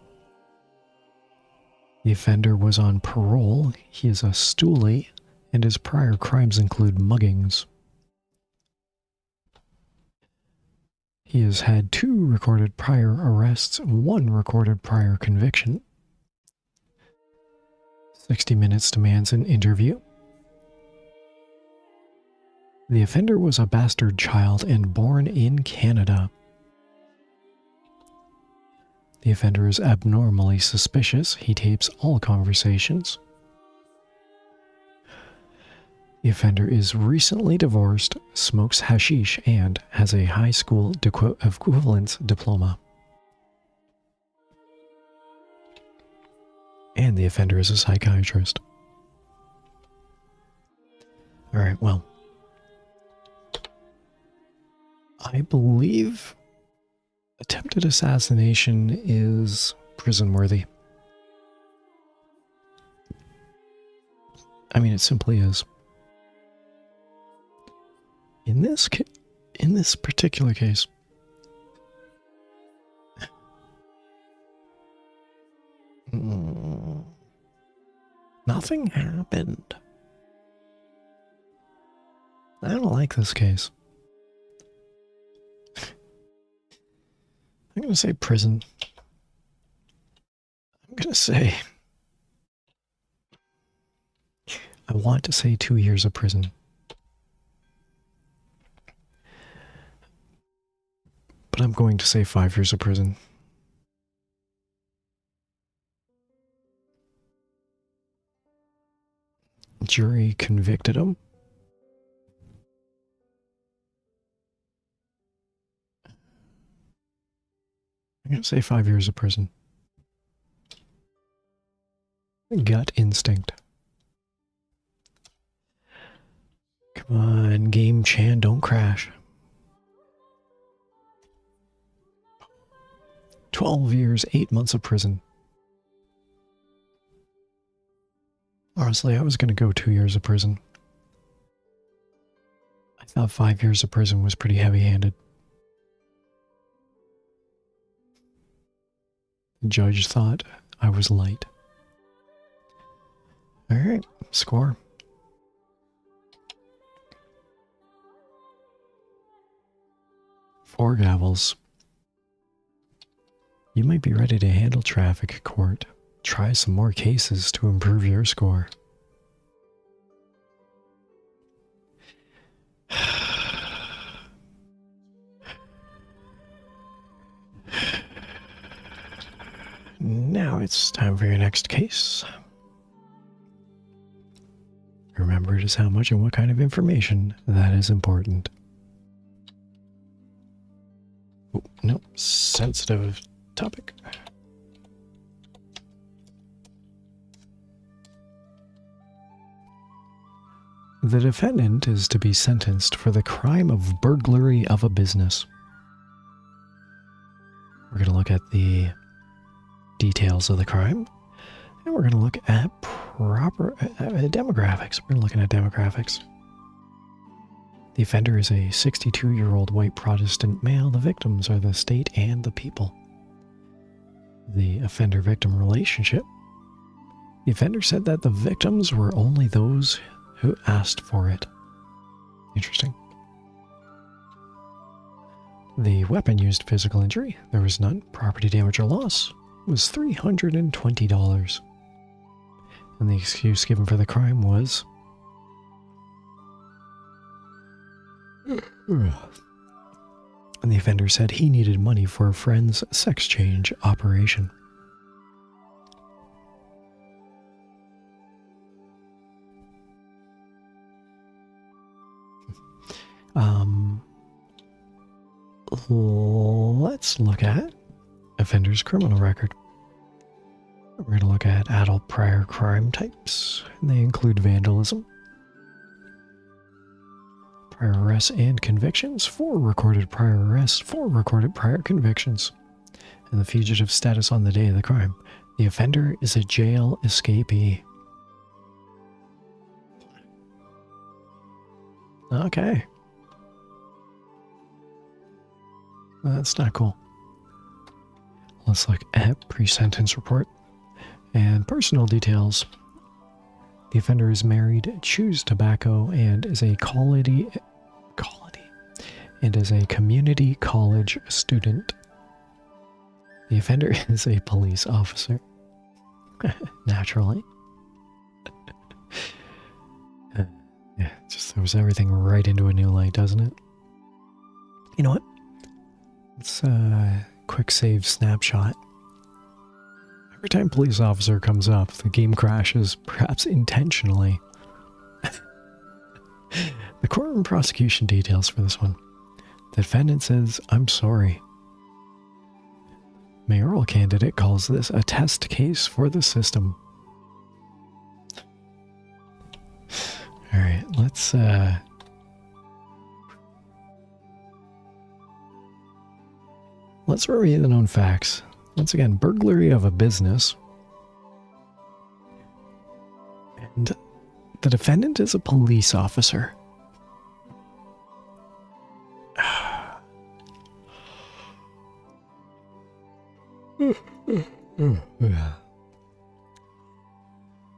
The offender was on parole. He is a stoolie, and his prior crimes include muggings. He has had 2 recorded prior arrests, 1 recorded prior conviction. 60 Minutes demands an interview. The offender was a bastard child and born in Canada. The offender is abnormally suspicious. He tapes all conversations. The offender is recently divorced, smokes hashish, and has a high school equivalence diploma. And the offender is a psychiatrist. Alright, well, I believe attempted assassination is prison worthy. I mean, it simply is. In this particular case, nothing happened. I don't like this case. I'm going to say prison. I'm going to say... I want to say 2 years of prison. But I'm going to say 5 years of prison. Jury convicted him. I'm going to say 5 years of prison. Gut instinct. Come on, Game Chan, don't crash. 12 years, 8 months of prison. Honestly, I was going to go 2 years of prison. I thought 5 years of prison was pretty heavy-handed. The judge thought I was light. Alright, score. Four gavels. You might be ready to handle traffic court. Try some more cases to improve your score. Now it's time for your next case. Remember just how much and what kind of information that is important. Oh, no, sensitive topic. The defendant is to be sentenced for the crime of burglary of a business. We're going to look at the details of the crime, and we're going to look at demographics. We're looking at demographics. The offender is a 62-year-old white Protestant male. The victims are the state and the people. The offender-victim relationship. The offender said that the victims were only those who asked for it. Interesting. The weapon used physical injury. There was none. Property damage or loss was $320. And the excuse given for the crime was... And the offender said he needed money for a friend's sex change operation. Let's look at offender's criminal record. We're going to look at adult prior crime types. And they include vandalism, prior arrests and convictions, 4 recorded prior arrests, 4 recorded prior convictions, and the fugitive status on the day of the crime. The offender is a jail escapee. Okay. That's not cool. Let's look at pre-sentence report and personal details. The offender is married, chews tobacco, and is a community college student. The offender is a police officer. Naturally. Yeah, just throws everything right into a new light, doesn't it? You know what? Let's quick save snapshot. Every time police officer comes up, the game crashes, perhaps intentionally. The courtroom prosecution details for this one. The defendant says, "I'm sorry." Mayoral candidate calls this a test case for the system. Alright, let's review the known facts. Once again, burglary of a business. And the defendant is a police officer.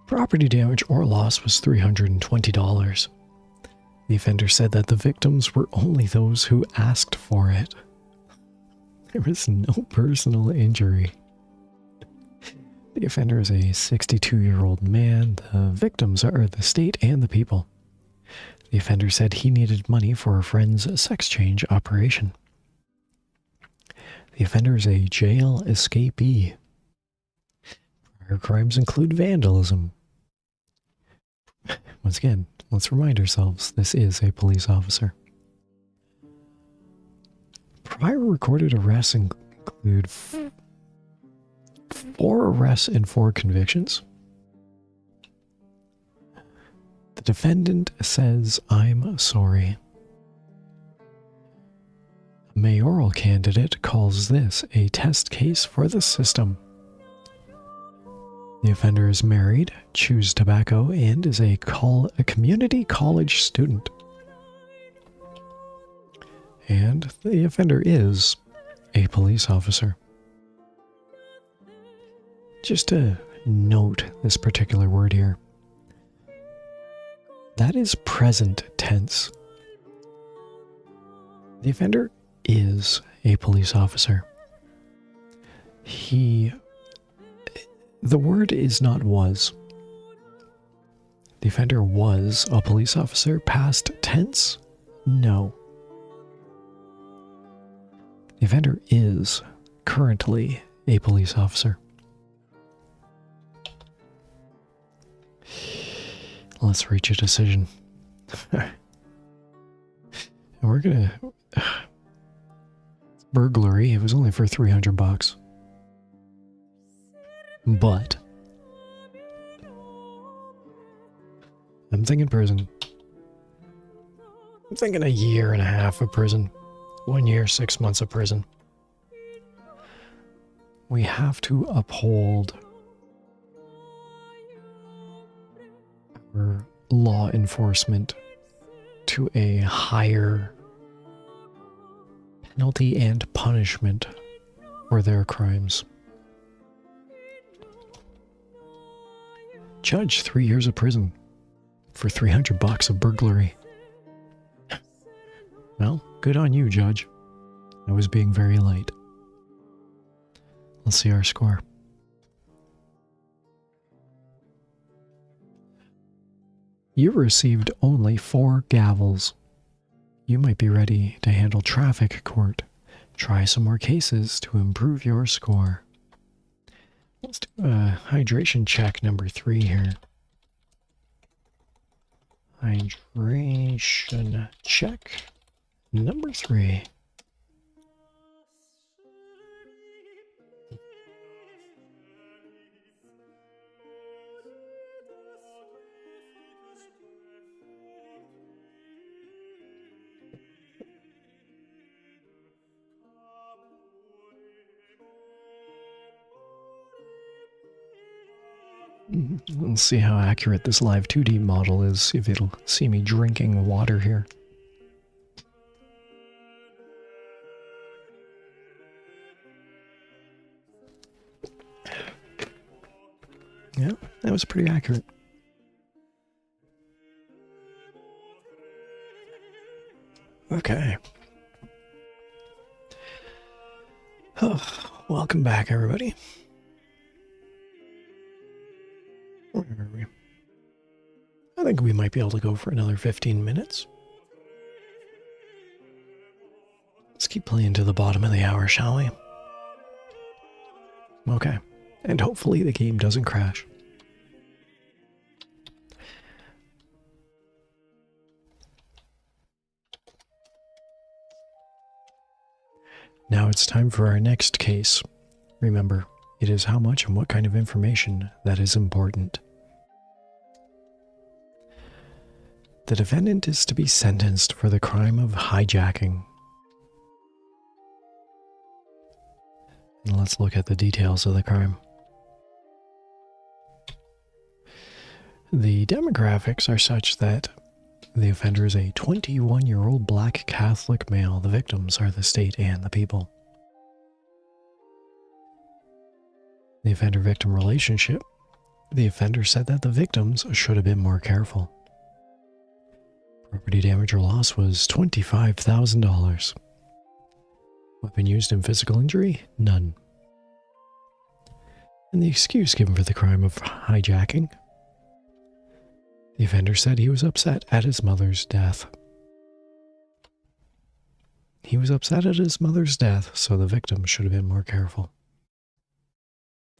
Property damage or loss was $320. The offender said that the victims were only those who asked for it. There was no personal injury. The offender is a 62-year-old man. The victims are the state and the people. The offender said he needed money for a friend's sex change operation. The offender is a jail escapee. Prior crimes include vandalism. Once again, let's remind ourselves, this is a police officer. Prior recorded arrests include 4 arrests and 4 convictions. defendant says, "I'm sorry." A mayoral candidate calls this a test case for the system. The offender is married, chews tobacco, and is a community college student. And the offender is a police officer. Just to note this particular word here. That is present tense. The offender is a police officer. The word is not was. The offender was a police officer. Past tense? No. The offender is currently a police officer. Let's reach a decision. And we're gonna... burglary, it was only for $300. But I'm thinking prison. I'm thinking a year and a half of prison. 1 year, 6 months of prison. We have to uphold our law enforcement to a higher penalty and punishment for their crimes. Judge 3 years of prison for $300 of burglary. Well, good on you, Judge. I was being very light. Let's see our score. You received only 4 gavels. You might be ready to handle traffic court. Try some more cases to improve your score. Let's do a hydration check number 3 here. Hydration check number 3. Let's see how accurate this live 2D model is, see if it'll see me drinking water here. Yeah, that was pretty accurate. Okay. Oh, welcome back, everybody. Where are we? I think we might be able to go for another 15 minutes. Let's keep playing to the bottom of the hour, shall we? Okay. And hopefully the game doesn't crash. Now it's time for our next case. Remember, it is how much and what kind of information that is important. The defendant is to be sentenced for the crime of hijacking. And let's look at the details of the crime. The demographics are such that the offender is a 21-year-old black Catholic male. The victims are the state and the people. The offender-victim relationship. The offender said that the victims should have been more careful. Property damage or loss was $25,000. Weapon used in physical injury? None. And the excuse given for the crime of hijacking? The offender said he was upset at his mother's death. He was upset at his mother's death, so the victim should have been more careful.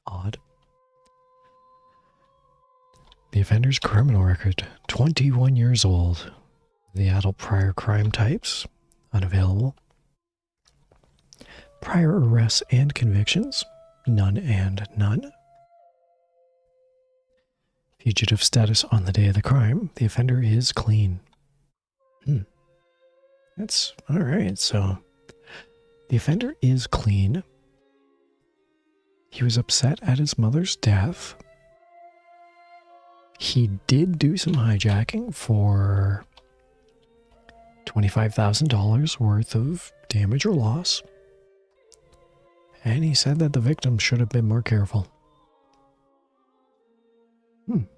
Odd. The offender's criminal record, 21 years old. The adult prior crime types, unavailable. Prior arrests and convictions, none and none. Fugitive status on the day of the crime. The offender is clean. That's all right. So the offender is clean. He was upset at his mother's death. He did do some hijacking for $25,000 worth of damage or loss. And he said that the victim should have been more careful.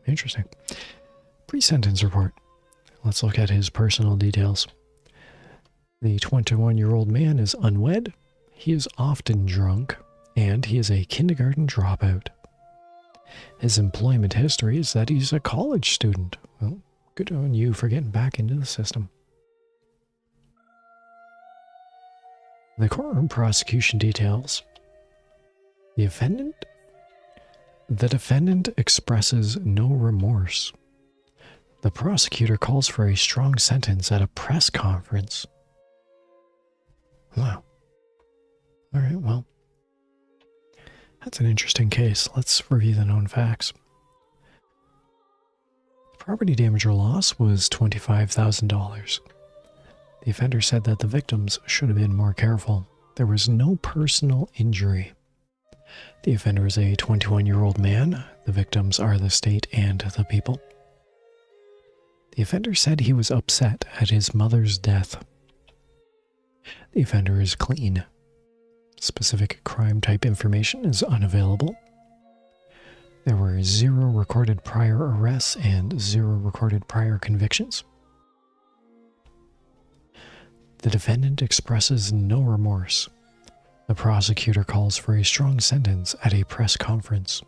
Interesting. Pre-sentence report. Let's look at his personal details. The 21-year-old man is unwed. He is often drunk, and he is a kindergarten dropout. His employment history is that he's a college student. Well, good on you for getting back into the system. The courtroom prosecution details. The defendant expresses no remorse. The prosecutor calls for a strong sentence at a press conference. Wow. All right, well, that's an interesting case. Let's review the known facts. Property damage or loss was $25,000. The offender said that the victims should have been more careful. There was no personal injury. The offender is a 21-year-old man. The victims are the state and the people. The offender said he was upset at his mother's death. The offender is clean. Specific crime type information is unavailable. There were 0 recorded prior arrests and 0 recorded prior convictions. The defendant expresses no remorse. The prosecutor calls for a strong sentence at a press conference.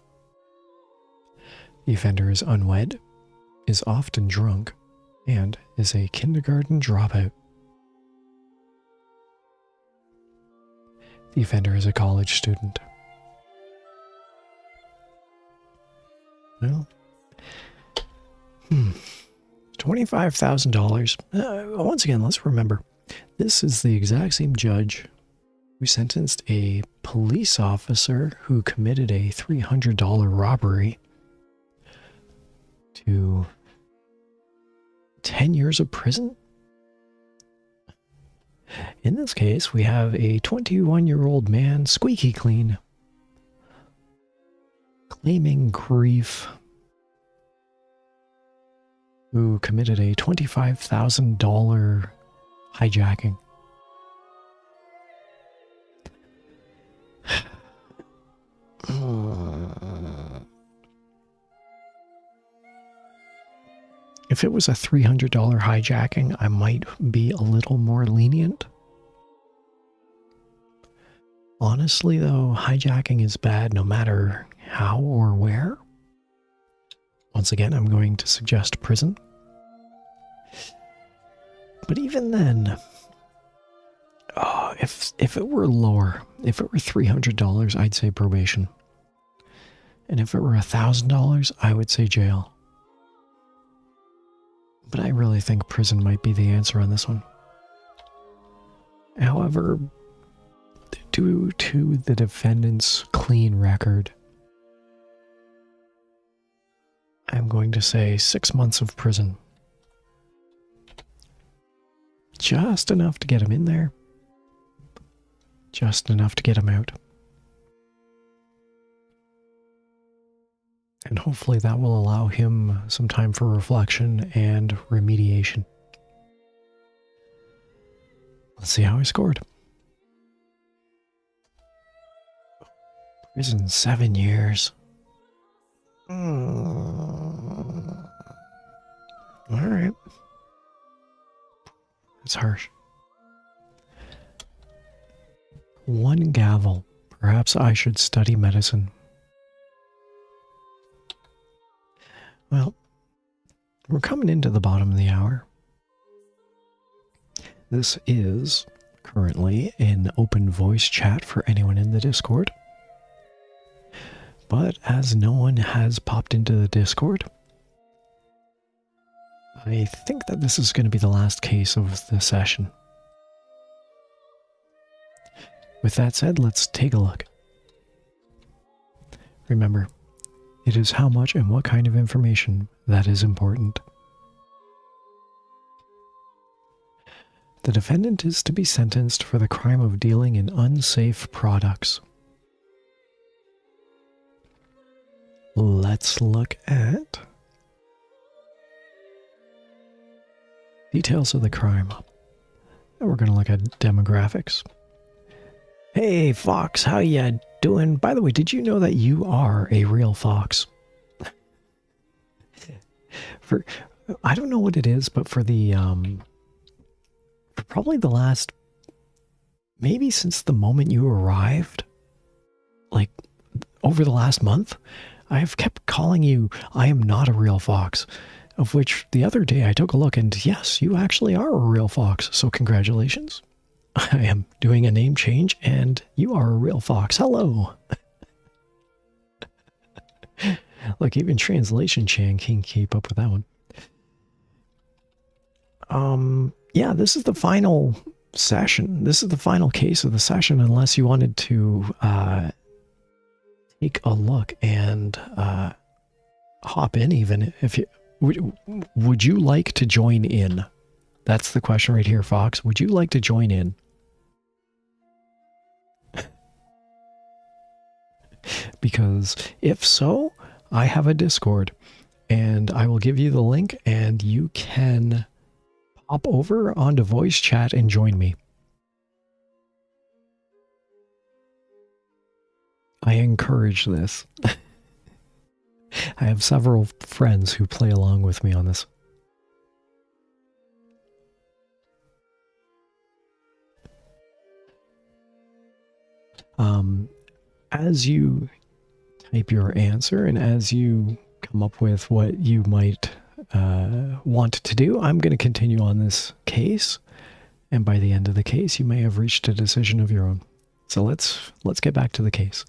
The offender is unwed, is often drunk, and is a kindergarten dropout. The offender is a college student. Well, $25,000. Once again, let's remember, this is the exact same judge who sentenced a police officer who committed a $300 robbery to 10 years of prison. In this case, we have a 21-year-old man, squeaky clean, claiming grief, who committed a $25,000 hijacking. If it was a $300 hijacking, I might be a little more lenient. Honestly, though, hijacking is bad no matter how or where. Once again, I'm going to suggest prison. But even then, if it were lower, if it were $300, I'd say probation. And if it were $1,000, I would say jail. But I really think prison might be the answer on this one. However, due to the defendant's clean record, I'm going to say 6 months of prison. Just enough to get him in there. Just enough to get him out. And hopefully that will allow him some time for reflection and remediation. Let's see how he scored. Prison 7 years. Alright. That's harsh. 1 gavel. Perhaps I should study medicine. Well, we're coming into the bottom of the hour. This is currently an open voice chat for anyone in the Discord. But as no one has popped into the Discord, I think that this is going to be the last case of the session. With that said, let's take a look. Remember, It is how much and what kind of information that is important. The defendant is to be sentenced for the crime of dealing in unsafe products. Let's look at details of the crime. And we're going to look at demographics. Hey, Fox, how ya doing? By the way, did you know that you are a real fox? I don't know what it is, but for the for probably the last, maybe since the moment you arrived, like over the last month, I have kept calling you, I am not a real fox, of which the other day I took a look and yes, you actually are a real fox, so congratulations. I am doing a name change and you are a real fox. Hello. Look, even Translation Chan can keep up with that one. Yeah, this is the final session. This is the final case of the session, unless you wanted to take a look and hop in. Even if you would you like to join in? That's the question right here, Fox. Would you like to join in? Because if so, I have a Discord and I will give you the link and you can hop over onto voice chat and join me. I encourage this. I have several friends who play along with me on this. As you type your answer and as you come up with what you might want to do, I'm going to continue on this case, and by the end of the case you may have reached a decision of your own. So let's get back to the case.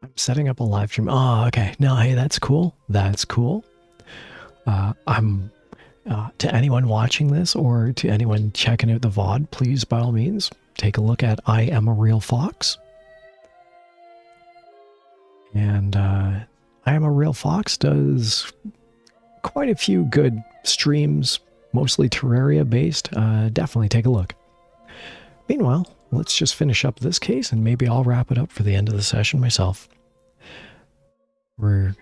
I'm setting up a live stream. Oh, okay. No, hey, that's cool. That's cool. I'm to anyone watching this or to anyone checking out the VOD, please by all means take a look at I Am a Real Fox. And I Am a Real Fox does quite a few good streams, mostly Terraria based. Definitely take a look. Meanwhile, let's just finish up this case and maybe I'll wrap it up for the end of the session myself. We're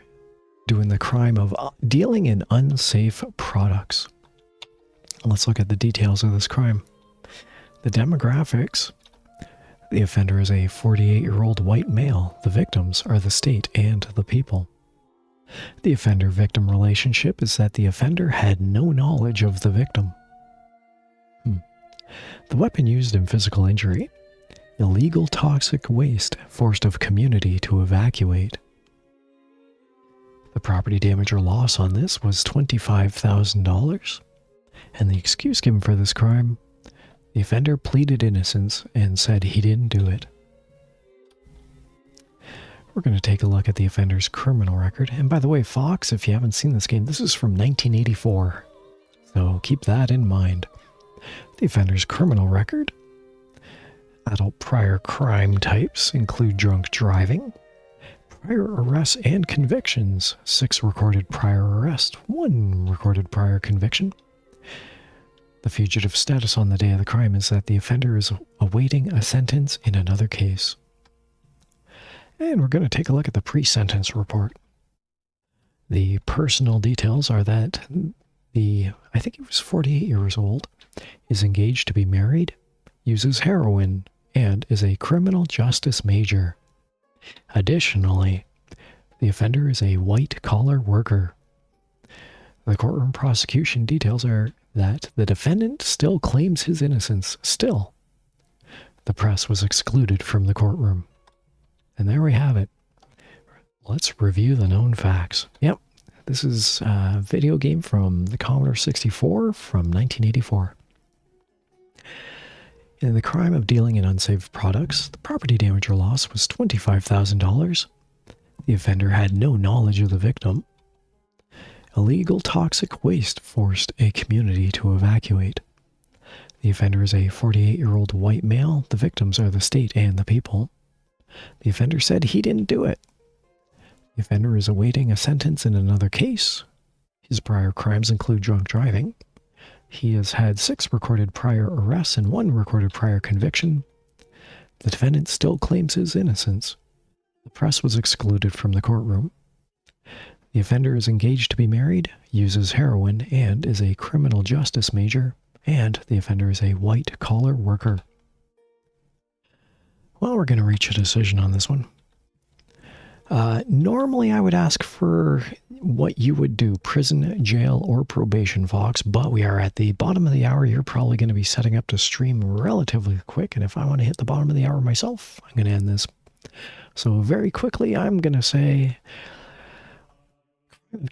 doing the crime of dealing in unsafe products. Let's look at the details of this crime. The demographics. The offender is a 48-year-old white male. The victims are the state and the people. The offender-victim relationship is that the offender had no knowledge of the victim. The weapon used in physical injury. Illegal toxic waste forced of community to evacuate. The property damage or loss on this was $25,000. And the excuse given for this crime, the offender pleaded innocence and said he didn't do it. We're going to take a look at the offender's criminal record. And by the way, Fox, if you haven't seen this game, this is from 1984. So keep that in mind. The offender's criminal record. Adult prior crime types include drunk driving, prior arrests and convictions, 6 recorded prior arrests, 1 recorded prior conviction. The fugitive status on the day of the crime is that the offender is awaiting a sentence in another case. And we're going to take a look at the pre-sentence report. The personal details are that I think he was 48 years old, is engaged to be married, uses heroin, and is a criminal justice major. Additionally, the offender is a white-collar worker. The courtroom prosecution details are that the defendant still claims his innocence. Still, the press was excluded from the courtroom. And there we have it. Let's review the known facts. Yep, this is a video game from the Commodore 64 from 1984. In the crime of dealing in unsafe products, the property damage or loss was $25,000. The offender had no knowledge of the victim. Illegal toxic waste forced a community to evacuate. The offender is a 48-year-old white male. The victims are the state and the people. The offender said he didn't do it. The The offender is awaiting a sentence in another case. His prior crimes include drunk driving. He has had 6 recorded prior arrests and 1 recorded prior conviction. The defendant still claims his innocence. The press was excluded from the courtroom. The offender is engaged to be married, uses heroin, and is a criminal justice major, and the offender is a white-collar worker. Well, we're going to reach a decision on this one. Normally, I would ask for what you would do, prison, jail, or probation, Fox, but we are at the bottom of the hour. You're probably going to be setting up to stream relatively quick, and if I want to hit the bottom of the hour myself, I'm going to end this. So very quickly, I'm going to say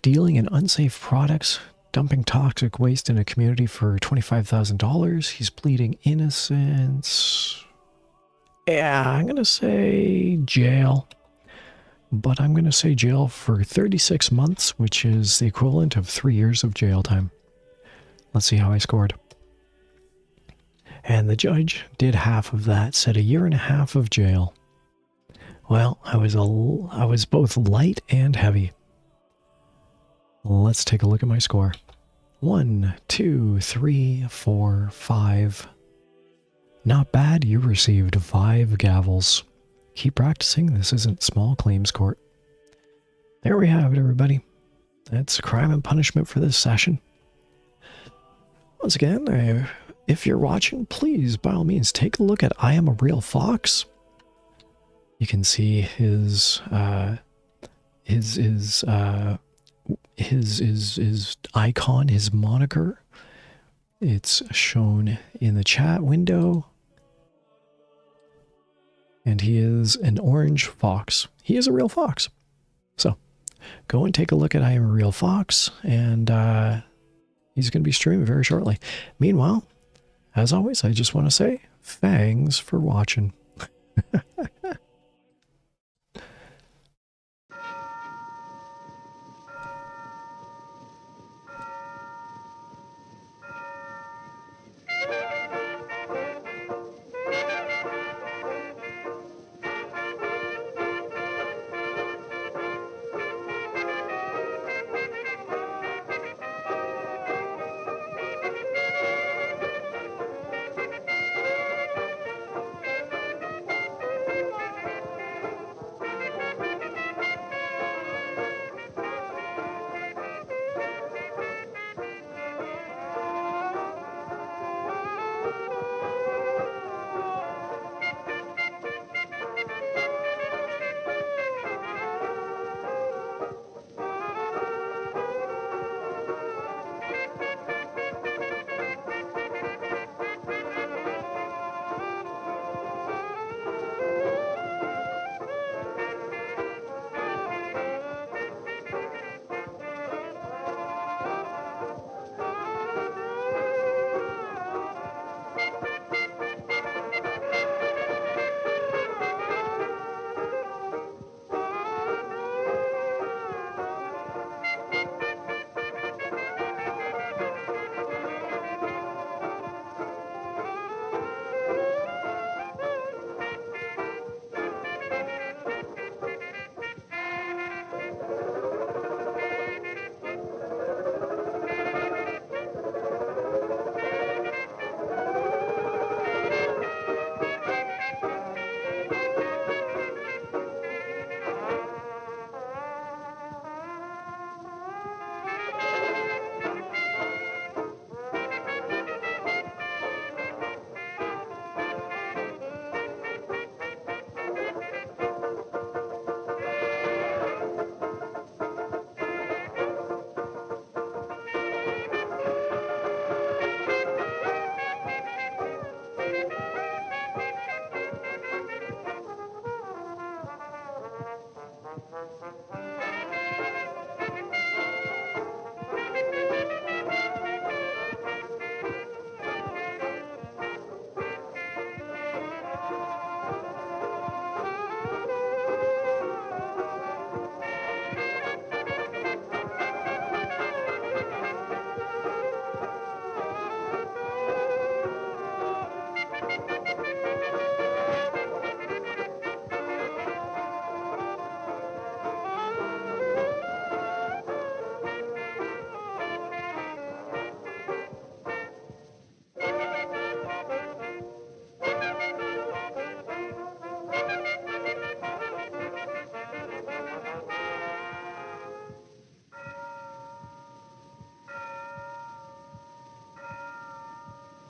dealing in unsafe products, dumping toxic waste in a community for $25,000. He's pleading innocence. Yeah, I'm going to say jail. But I'm going to say jail for 36 months, which is the equivalent of 3 years of jail time. Let's see how I scored. And the judge did half of that, said 1.5 years of jail. Well, I was both light and heavy. Let's take a look at my score. 1, 2, 3, 4, 5. Not bad, you received 5 gavels. Keep practicing, this isn't small claims court. There we have it, everybody. That's crime and punishment for this session. Once again, if you're watching, please, by all means, take a look at I Am a Real Fox. You can see his icon, his moniker. It's shown in the chat window. And he is an orange fox. He is a real fox. So, go and take a look at I Am a Real Fox, and he's going to be streaming very shortly. Meanwhile, as always, I just want to say, thanks for watching.